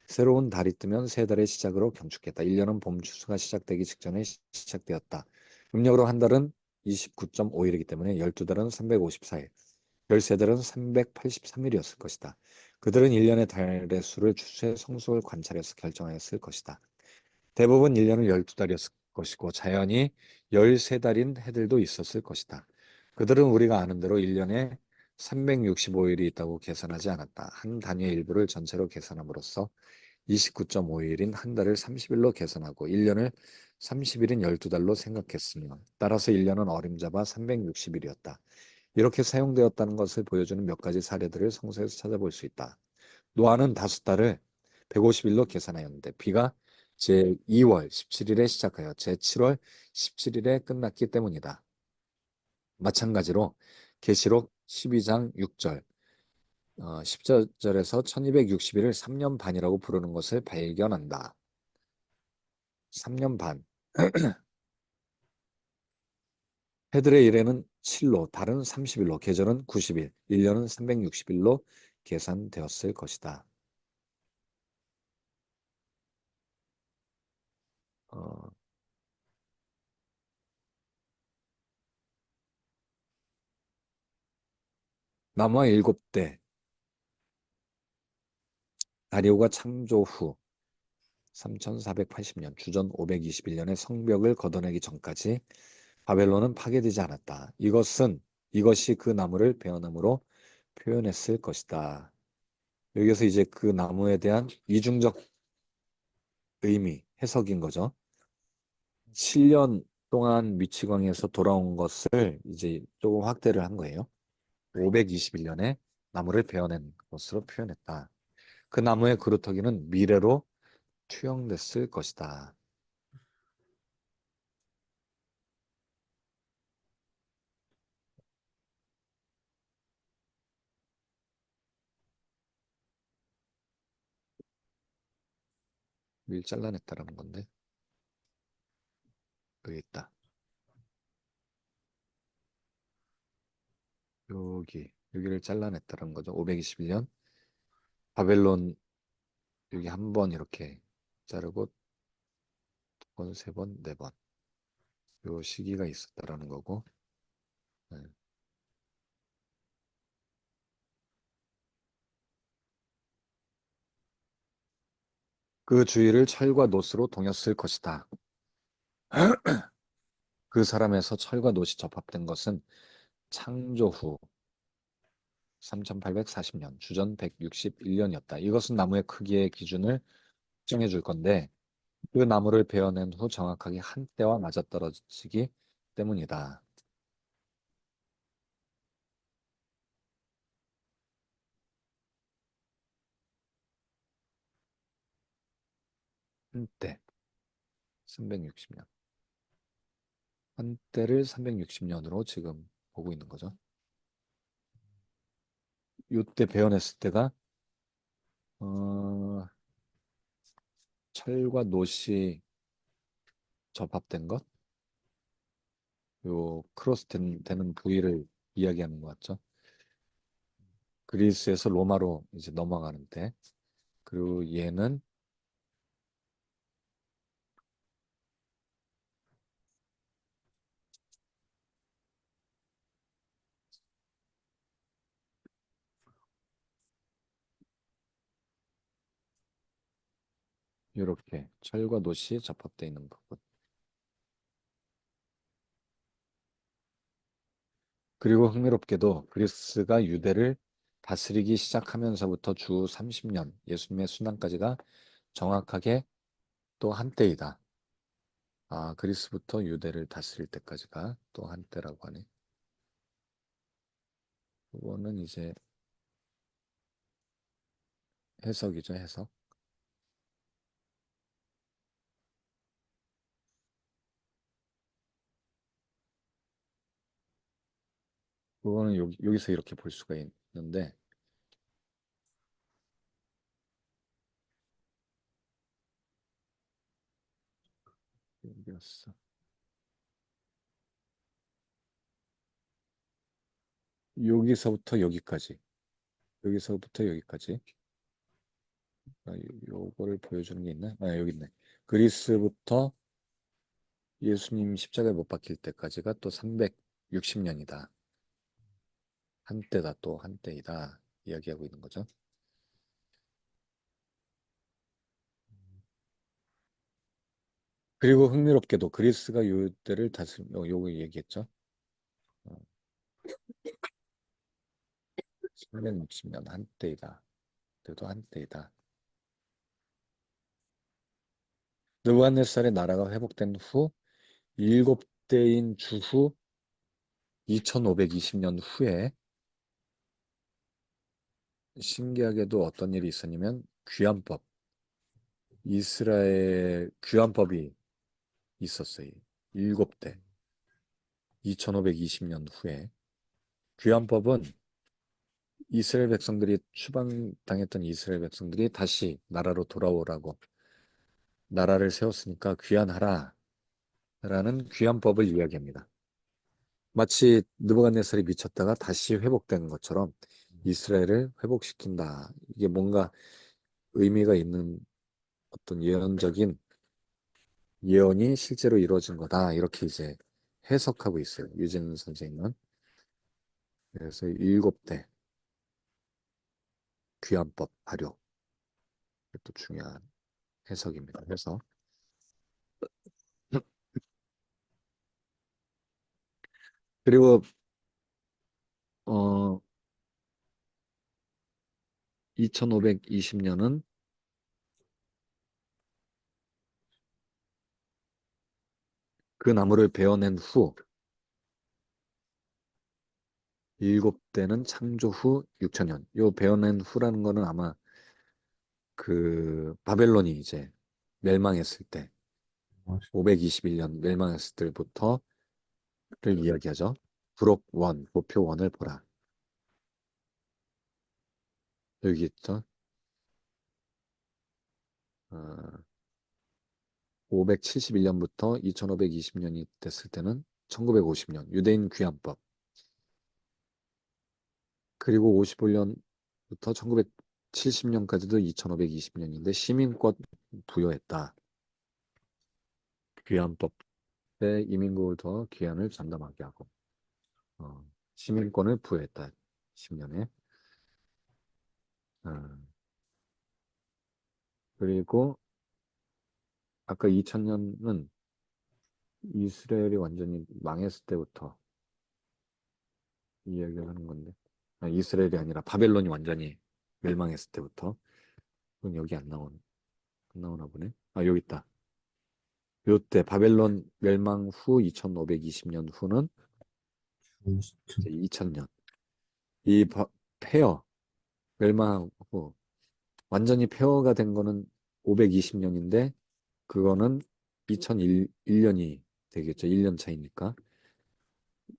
A: 새로운 달이 뜨면 새 달의 시작으로 경축했다. 1년은 봄 추수가 시작되기 직전에 시작되었다. 음력으로 한 달은 29.5일이기 때문에 12달은 354일, 13달은 383일이었을 것이다. 그들은 1년의 달의 수를 추수해 성수를 관찰해서 결정하였을 것이다. 대부분 1년은 12달이었을 것이고 자연히 13달인 해들도 있었을 것이다. 그들은 우리가 아는 대로 1년에 365일이 있다고 계산하지 않았다. 한 단위의 일부를 전체로 계산함으로써 29.5일인 한 달을 30일로 계산하고 1년을 30일인 12달로 생각했으며 따라서 1년은 어림잡아 360일이었다. 이렇게 사용되었다는 것을 보여주는 몇 가지 사례들을 성서에서 찾아볼 수 있다. 노아는 다섯 달을 150일로 계산하였는데 비가 제2월 17일에 시작하여 제7월 17일에 끝났기 때문이다. 마찬가지로 계시록 12장 6절 10절에서 1260일을 3년 반이라고 부르는 것을 발견한다. 3년 반. 해들의 일에는 7로, 달은 30일로, 계절은 90일, 1년은 360일로 계산되었을 것이다. 어, 남아 7대, 다리오가 창조 후 3480년, 주전 521년에 성벽을 걷어내기 전까지 바벨론은 파괴되지 않았다. 이것이 그 나무를 베어남으로 표현했을 것이다. 여기서 이제 그 나무에 대한 이중적 의미, 해석인 거죠. 7년 동안 미치광이에서 돌아온 것을 이제 조금 확대를 한 거예요. 521년에 나무를 베어낸 것으로 표현했다. 그 나무의 그루터기는 미래로 투영됐을 것이다. 일 잘라냈다라는 건데 여기 있다. 여기를 잘라냈다는 거죠. 521년 바벨론 여기 한 번 이렇게 자르고 두 번, 세 번, 네 번. 요 시기가 있었다라는 거고. 네. 그 주위를 철과 노스로 동였을 것이다. 그 사람에서 철과 노시 접합된 것은 창조 후 3840년, 주전 161년이었다. 이것은 나무의 크기의 기준을 정해 줄 건데 그 나무를 베어낸 후 정확하게 한 때와 맞아떨어지기 때문이다. 한때 360년. 한때를 360년으로 지금 보고 있는 거죠. 이때 베어냈을 때가 어, 철과 노시 접합된 것, 요 크로스 되는 부위를 이야기하는 것 같죠. 그리스에서 로마로 이제 넘어가는데, 그리고 얘는 이렇게 철과 노시 접합되어 있는 거고. 그리고 흥미롭게도 그리스가 유대를 다스리기 시작하면서부터 주 30년, 예수님의 순환까지가 정확하게 또 한때이다. 아, 그리스부터 유대를 다스릴 때까지가 또 한때라고 하네. 그거는 이제 해석이죠, 해석. 그거는 여기서 이렇게 볼 수가 있는데, 여기였어. 여기서부터 여기까지. 여기서부터 여기까지. 요거를 보여주는 게 있나? 여기 있네. 그리스부터 예수님 십자가에 못 박힐 때까지가 또 360년이다. 한때다, 또 한때이다. 이야기하고 있는 거죠. 그리고 흥미롭게도 그리스가 요 때를 요거 얘기했죠. 어, 360년 한때이다. 그래도 한때이다. 느부갓네살의 나라가 회복된 후 일곱 대인 주후 2520년 후에 신기하게도 어떤 일이 있었냐면 귀환법, 이스라엘 귀환법이 있었어요. 일곱 대 2520년 후에 귀환법은 이스라엘 백성들이 추방당했던 이스라엘 백성들이 다시 나라로 돌아오라고 나라를 세웠으니까 귀환하라 라는 귀환법을 이야기합니다. 마치 느부갓네살이 미쳤다가 다시 회복된 것처럼 이스라엘을 회복시킨다. 이게 뭔가 의미가 있는 어떤 예언적인 예언이 실제로 이루어진 거다. 이렇게 이제 해석하고 있어요. 유진 선생님은. 그래서 일곱 대 귀환법 발효. 또 중요한 해석입니다. 그래서 그리고 어 2520년은 그 나무를 베어낸 후 일곱 대는 창조 후 6천년. 요 베어낸 후라는 거는 아마 그 바벨론이 이제 멸망했을 때 521년 멸망했을 때부터를 이야기하죠. 부록 원, 목표 원을 보라. 여기 있죠. 571년부터 2520년이 됐을 때는 1950년 유대인 귀환법. 그리고 55년부터 1970년까지도 2520년인데 시민권 부여했다. 귀환법 때 이민국을 더 귀환을 전담하게 하고 시민권을 부여했다. 10년에. 그리고 아까 2000년은 이스라엘이 완전히 망했을 때부터 이야기를 하는 건데 이스라엘이 아니라 바벨론이 완전히 멸망했을 때부터 그건 여기 안 나오나 보네. 여기 있다. 요때 바벨론 멸망 후 2520년 후는 이제 2000년. 이 폐허 멸망하고 완전히 폐허가 된 거는 520년인데 그거는 2001년이 되겠죠. 1년 차이니까.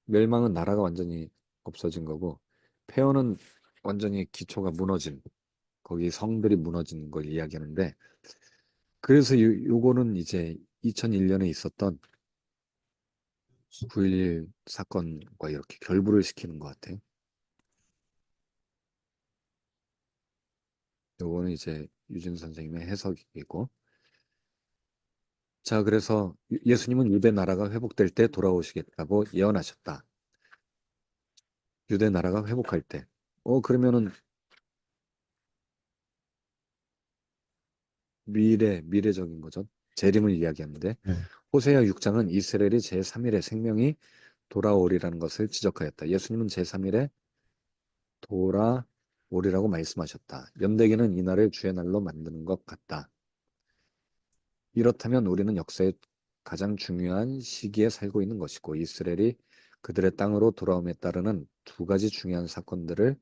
A: 멸망은 나라가 완전히 없어진 거고 폐허는 완전히 기초가 무너진 거기 성들이 무너진 걸 이야기하는데 그래서 요거는 이제 2001년에 있었던 9.11 사건과 이렇게 결부를 시키는 것 같아요. 요거는 이제 유진 선생님의 해석이고 자 그래서 예수님은 유대 나라가 회복될 때 돌아오시겠다고 예언하셨다. 유대 나라가 회복할 때. 그러면은 미래적인 거죠. 재림을 이야기하는데
B: 네.
A: 호세아 6장은 이스라엘이 제3일에 생명이 돌아오리라는 것을 지적하였다. 예수님은 제3일에 돌아오리라고 말씀하셨다. 연대기는 이날을 주의 날로 만드는 것 같다. 이렇다면 우리는 역사의 가장 중요한 시기에 살고 있는 것이고 이스라엘이 그들의 땅으로 돌아옴에 따르는 두 가지 중요한 사건들을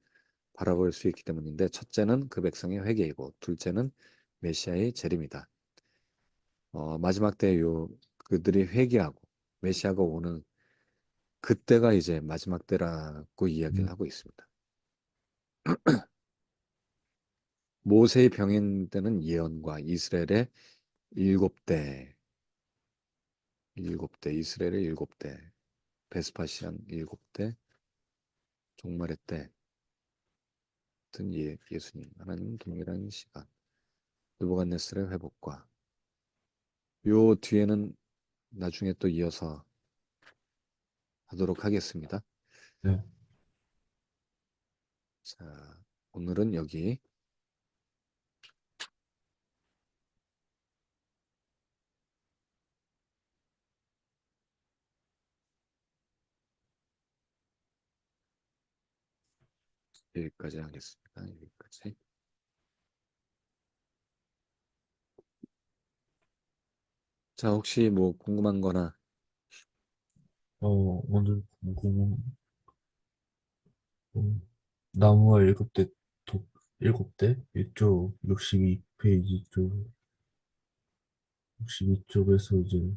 A: 바라볼 수 있기 때문인데 첫째는 그 백성의 회개이고 둘째는 메시아의 재림이다. 마지막 때 그들이 회개하고 메시아가 오는 그때가 이제 마지막 때라고 이야기를
B: 음,
A: 하고 있습니다. 모세의 병행 때는 예언과 이스라엘의 일곱 대, 일곱 대, 이스라엘의 일곱 대, 베스파시안 일곱 대, 종말의 때 같은 예수님, 하나님 동일한 시간, 느부갓네살의 회복과 요 뒤에는 나중에 또 이어서 하도록 하겠습니다.
B: 네.
A: 자, 오늘은 여기까지 하겠습니다. 여기까지. 자, 혹시 뭐 궁금한 거나
B: 오늘 궁금한, 나무와 일곱 대? 이쪽 62페이지 쪽, 62쪽에서 이제,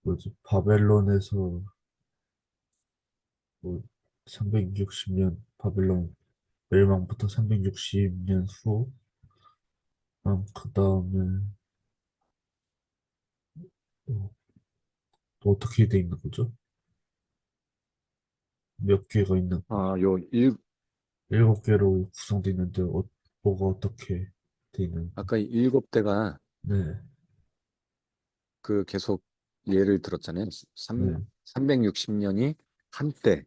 B: 뭐지, 바벨론에서 뭐, 360년, 바벨론 멸망부터 360년 후, 그 다음에, 또 어떻게 돼 있는 거죠? 몇 개가 있는,
A: 아, 요 일,
B: 일곱 개로 구성되어 있는데, 뭐가 어떻게 돼 있는,
A: 아까 일곱 대가
B: 네,
A: 그 계속 예를 들었잖아요.
B: 네,
A: 360년이 한때,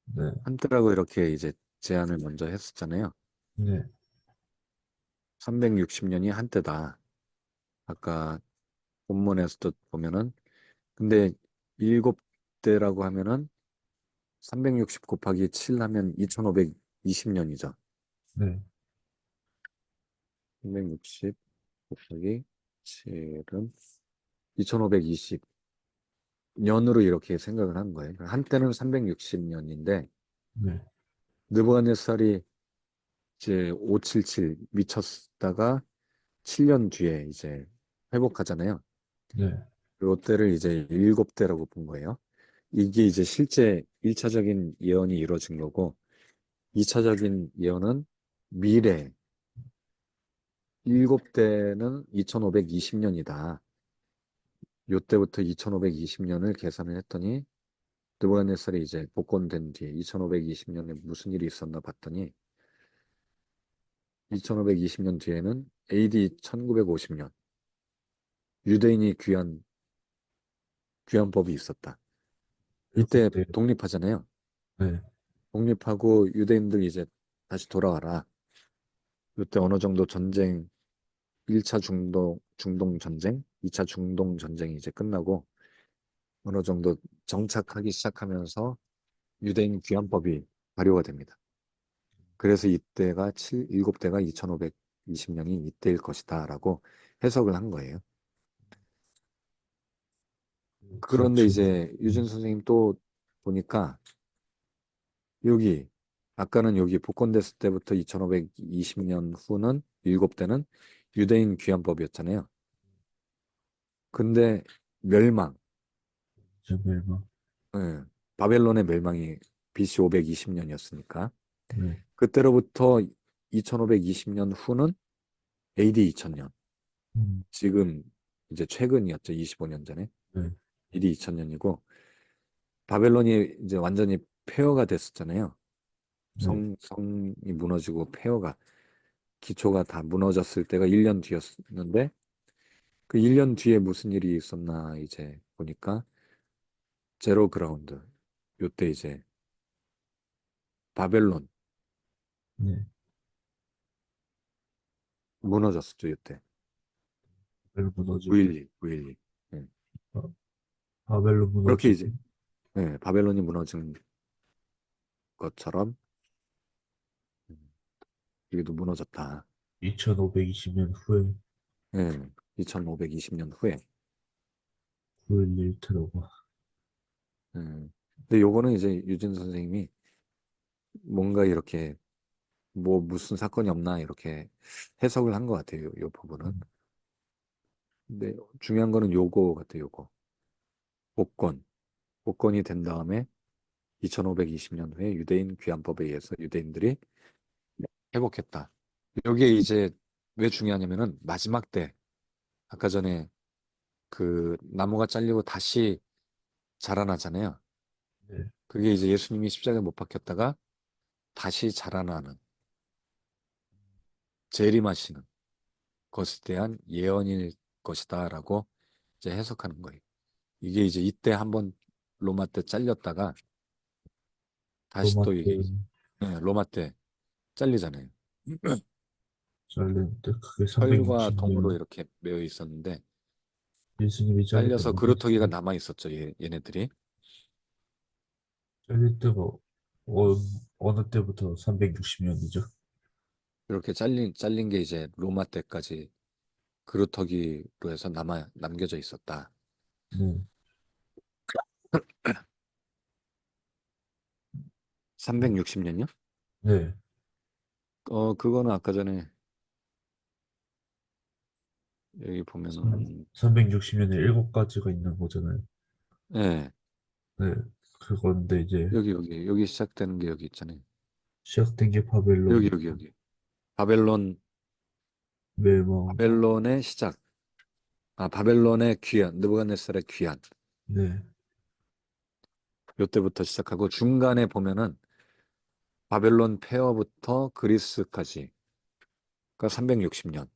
B: 네,
A: 한때라고 이렇게 이제 제안을 먼저 했었잖아요.
B: 네,
A: 360년이 한때다. 아까 본문에서도 보면은 근데 일곱 대라고 하면은 360 곱하기 7 하면 2520년이죠.
B: 네,
A: 360 곱하기 7은 2520년으로 이렇게 생각을 한 거예요. 그러니까 한때는 360년인데
B: 네,
A: 느부갓네살이 이제 577 미쳤다가 7년 뒤에 이제 회복하잖아요.
B: 네,
A: 롯데를 이제 일곱 대라고 본 거예요. 이게 이제 실제 1차적인 예언이 이루어진 거고, 2차적인 예언은 미래, 일곱 대는 2520년이다. 요때부터 2520년을 계산을 했더니, 느부갓네살이 이제 복권된 뒤에 2520년에 무슨 일이 있었나 봤더니, 2520년 뒤에는 AD 1950년, 유대인이 귀환법이 있었다.
B: 일곱
A: 이때
B: 대,
A: 독립하잖아요.
B: 네,
A: 독립하고 유대인들 이제 다시 돌아와라. 이때 어느 정도 전쟁, 1차 중동 전쟁, 2차 중동 전쟁이 이제 끝나고 어느 정도 정착하기 시작하면서 유대인 귀환법이 발효가 됩니다. 그래서 이때가 7대가 2520년이 이때일 것이다라고 해석을 한 거예요. 그런데
B: 그렇죠.
A: 이제 유진 선생님 또 보니까 여기 아까는 여기 복권됐을 때부터 2520년 후는 7대는 유대인 귀환법이었잖아요. 근데 멸망,
B: 멸망,
A: 예, 바벨론의 멸망이 BC 520년이었으니까
B: 네,
A: 그때로부터 2520년 후는 AD 2000년. 지금 이제 최근이었죠. 25년 전에.
B: 네,
A: AD 2000년이고 바벨론이 이제 완전히 폐허가 됐었잖아요.
B: 네,
A: 성이 무너지고 폐허가 기초가 다 무너졌을 때가 1년 뒤였는데 그 1년 뒤에 무슨 일이 있었나 이제 보니까 제로 그라운드. 요때 이제 바벨론
B: 네,
A: 무너졌었죠. 요때.
B: 바벨론 무너지고,
A: 9.12, 9.12. 예.
B: 바- 바벨론
A: 그렇게
B: 무너지고,
A: 이제 예, 바벨론이 무너진 것처럼 여기도 무너졌다.
B: 2520년 후에
A: 예, 2520년 후에.
B: 9.11 테러가,
A: 예. 근데 요거는 이제 유진 선생님이 뭔가 이렇게 뭐 무슨 사건이 없나 이렇게 해석을 한 것 같아요. 요 부분은.
B: 음,
A: 근데 중요한 거는 요거 같아요. 요거. 복권. 복권이 된 다음에 2520년 후에 유대인 귀환법에 의해서 유대인들이 회복했다. 요게 이제 왜 중요하냐면은 마지막 때 아까 전에 그 나무가 잘리고 다시 자라나잖아요.
B: 네,
A: 그게 이제 예수님이 십자가에 못 박혔다가 다시 자라나는, 재림하시는 것에 대한 예언일 것이다라고 이제 해석하는 거예요. 이게 이제 이때 한번 로마 때 잘렸다가 다시
B: 로마
A: 또
B: 때
A: 이게 로마 때 잘리잖아요.
B: 잘렸는데 그게
A: 철과 동으로
B: 360년
A: 이렇게 매여 있었는데
B: 예수님이 잘릴
A: 잘려서
B: 때가
A: 그루터기가
B: 언제지?
A: 남아 있었죠. 얘네들이.
B: 잘릴 때가 어, 어느 때부터 360년이죠?
A: 이렇게 잘린 게 이제 로마 때까지 그루터기로 해서 남겨져 있었다.
B: 네,
A: 360년이요?
B: 네.
A: 그거는 아까 전에 여기 보면은
B: 360년에 7가지가 있는 거잖아요.
A: 예,
B: 네, 그건데 이제
A: 여기 시작되는 게 여기 있잖아요.
B: 시작된 게 바벨론
A: 여기. 바벨론
B: 멸망.
A: 바벨론의 시작. 아, 바벨론의 귀환, 느부갓네살의 귀환.
B: 네,
A: 요때부터 시작하고 중간에 보면은 바벨론 폐허부터 그리스까지가 360년.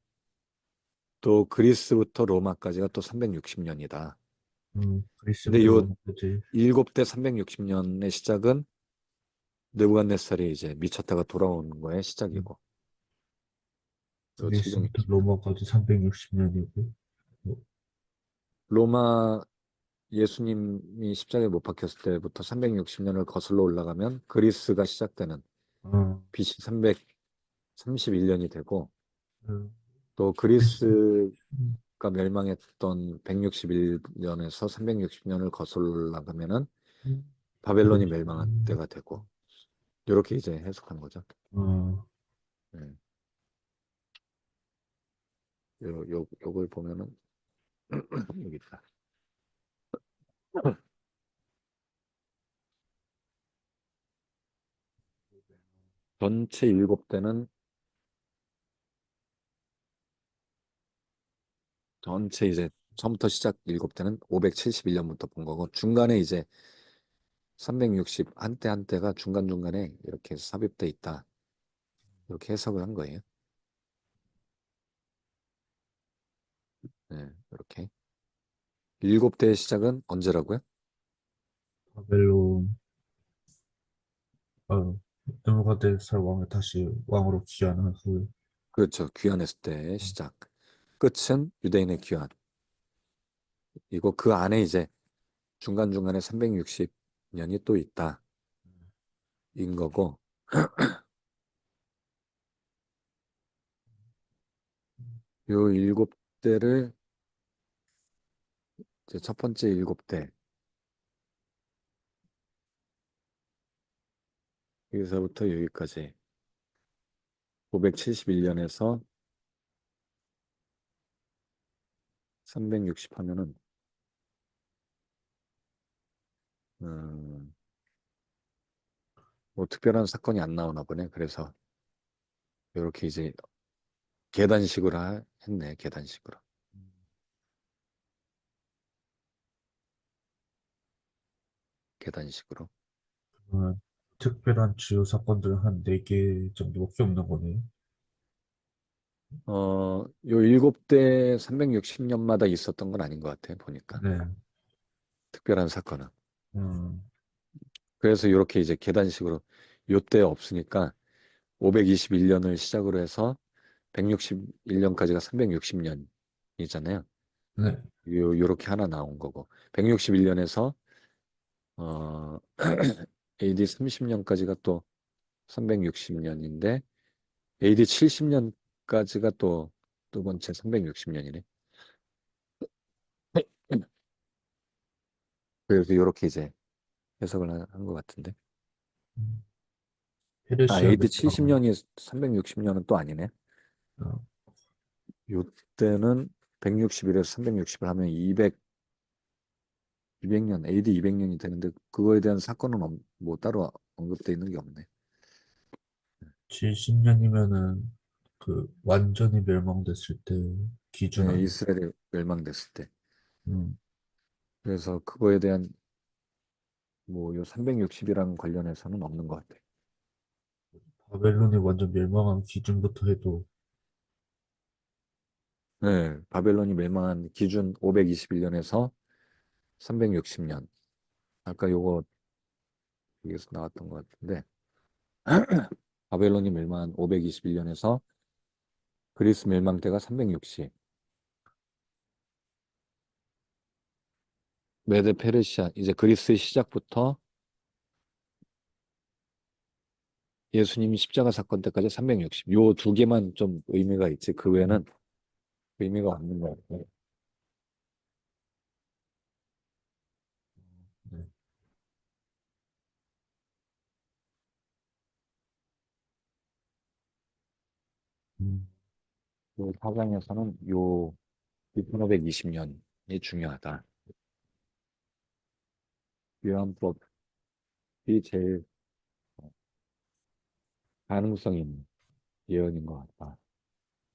A: 또 그리스부터 로마까지가 또 360년이다. 근데
B: 그리스부터
A: 요
B: 로마까지.
A: 일곱 대 360년의 시작은 느부갓네살이 이제 미쳤다가 돌아오는 거의
B: 음,
A: 시작이고, 요
B: 그리스부터
A: 760년.
B: 로마까지 360년이고.
A: 로마 예수님이 십자가에 못 박혔을 때부터 360년을 거슬러 올라가면 그리스가 시작되는
B: 아,
A: BC 331년이 되고,
B: 음,
A: 또
B: 그리스,
A: 그리스가 멸망했던 161년에서 360년을 거슬러 올라가면은 바벨론이 멸망한 때가 되고, 이렇게 이제 해석한 거죠.
B: 아,
A: 네. 요걸 보면은 여기 있다. 전체 일곱 대는 전체 이제 처음부터 시작 일곱 대는 571년부터 본 거고 중간에 이제 360 한때 한때가 중간중간에 이렇게 삽입돼 있다. 이렇게 해석을 한 거예요. 네, 이렇게. 일곱 대의 시작은 언제라고요?
B: 바벨론, 느부갓네살 왕을 다시 왕으로 귀환한 후에.
A: 그렇죠. 귀환했을 때의 시작. 끝은 유대인의 귀환. 이거 그 안에 이제 중간중간에 360년이 또 있다. 인 거고 요 일곱 대를 이제 첫 번째 일곱 대 여기서부터 여기까지 571년에서 360 하면은 음, 뭐 특별한 사건이 안 나오나 보네. 그래서 이렇게 이제 계단식으로 했네. 계단식으로. 계단식으로.
B: 특별한 주요 사건들은 한 4개 정도밖에 없는 거네요.
A: 요 일곱 대 360년마다 있었던 건 아닌 것 같아요. 보니까.
B: 네.
A: 특별한 사건은.
B: 음,
A: 그래서 이렇게 이제 계단식으로 요때 없으니까 521년을 시작으로 해서 161년까지가 360년이잖아요.
B: 네.
A: 요렇게 하나 나온 거고. 161년에서 AD 30년까지가 또 360년인데 AD 70년까지가 또 두 번째 360년이네. 그래서 이렇게 이제 해석을 한 것 같은데.
B: 음,
A: 아,
B: 페르시아
A: AD
B: 멸망은
A: 70년이 360년은 또 아니네.
B: 어,
A: 요때는 161에서 360을 하면 200년, AD 200년이 되는데 그거에 대한 사건은 뭐 따로 언급돼 있는 게 없네.
B: 70년이면은 그 완전히 멸망됐을 때 기준
A: 네,
B: 아니에요?
A: 이스라엘이 멸망됐을 때.
B: 음,
A: 그래서 그거에 대한 뭐 요 360이랑 관련해서는 없는 것 같아.
B: 바벨론이 완전 멸망한 기준부터 해도
A: 네, 바벨론이 멸망한 기준 521년에서 360년. 아까 요거 여기서 나왔던 것 같은데 바벨론이 멸망한 521년에서 그리스 멸망 때가 360. 메데 페르시아 이제 그리스의 시작부터 예수님이 십자가 사건 때까지 360. 요 두 개만 좀 의미가 있지. 그 외에는 의미가 없는 것 같아요.
B: 네. 음,
A: 요 사장에서는 요 1520년이 중요하다. 요한법이 제일 가능성 있는 예언인 것 같다.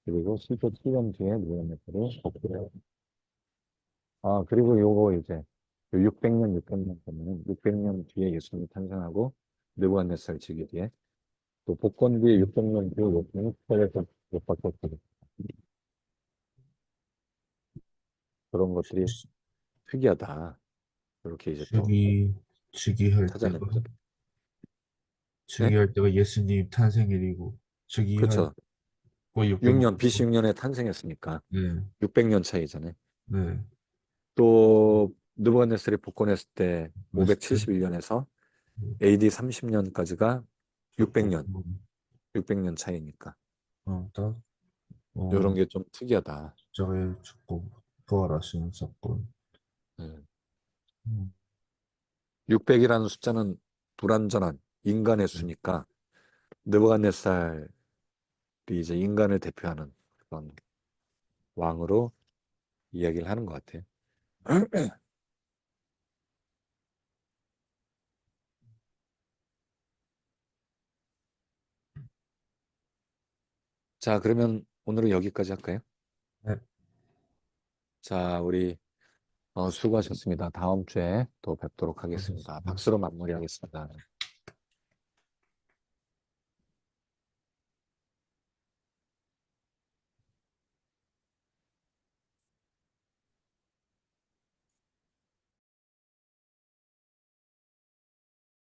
A: 그리고 실제 7년 뒤에 누가메스를 복구해요. 아, 그리고 요거 이제 600년, 600년 되면은 600년 뒤에 예수님이 탄생하고 느부갓네살 즉위 뒤에 또 복권 뒤에 600년 뒤에 예수님이 스텔에서 못 바꿨거든. 그런 것들이 특이하다. 이렇게 이제 또
B: 즉위, 즉위할 때가,
A: 찾아냈죠. 네?
B: 즉위할 때가 예수님 탄생일이고, 즉위할
A: 그렇죠.
B: 거 600년.
A: 6년, BC 6년에 탄생했으니까
B: 네,
A: 600년 차이잖아요.
B: 네.
A: 또 느부갓네살이 복권했을 때
B: 웨스트,
A: 571년에서 AD 30년까지가 600년,
B: 족보권,
A: 600년 차이니까
B: 딱,
A: 이런
B: 어,
A: 게 좀 특이하다.
B: 십자가에 죽고 부활하시는 사건.
A: 음.
B: 음,
A: 600이라는 숫자는 불완전한 인간의
B: 네.
A: 수니까 느부갓네살이 이제 인간을 대표하는 그런 왕으로 이야기를 하는 것 같아요. 자, 그러면 오늘은 여기까지 할까요?
B: 네,
A: 자, 우리 수고하셨습니다. 다음 주에 또 뵙도록 하겠습니다.
B: 하셨습니다.
A: 박수로 마무리하겠습니다.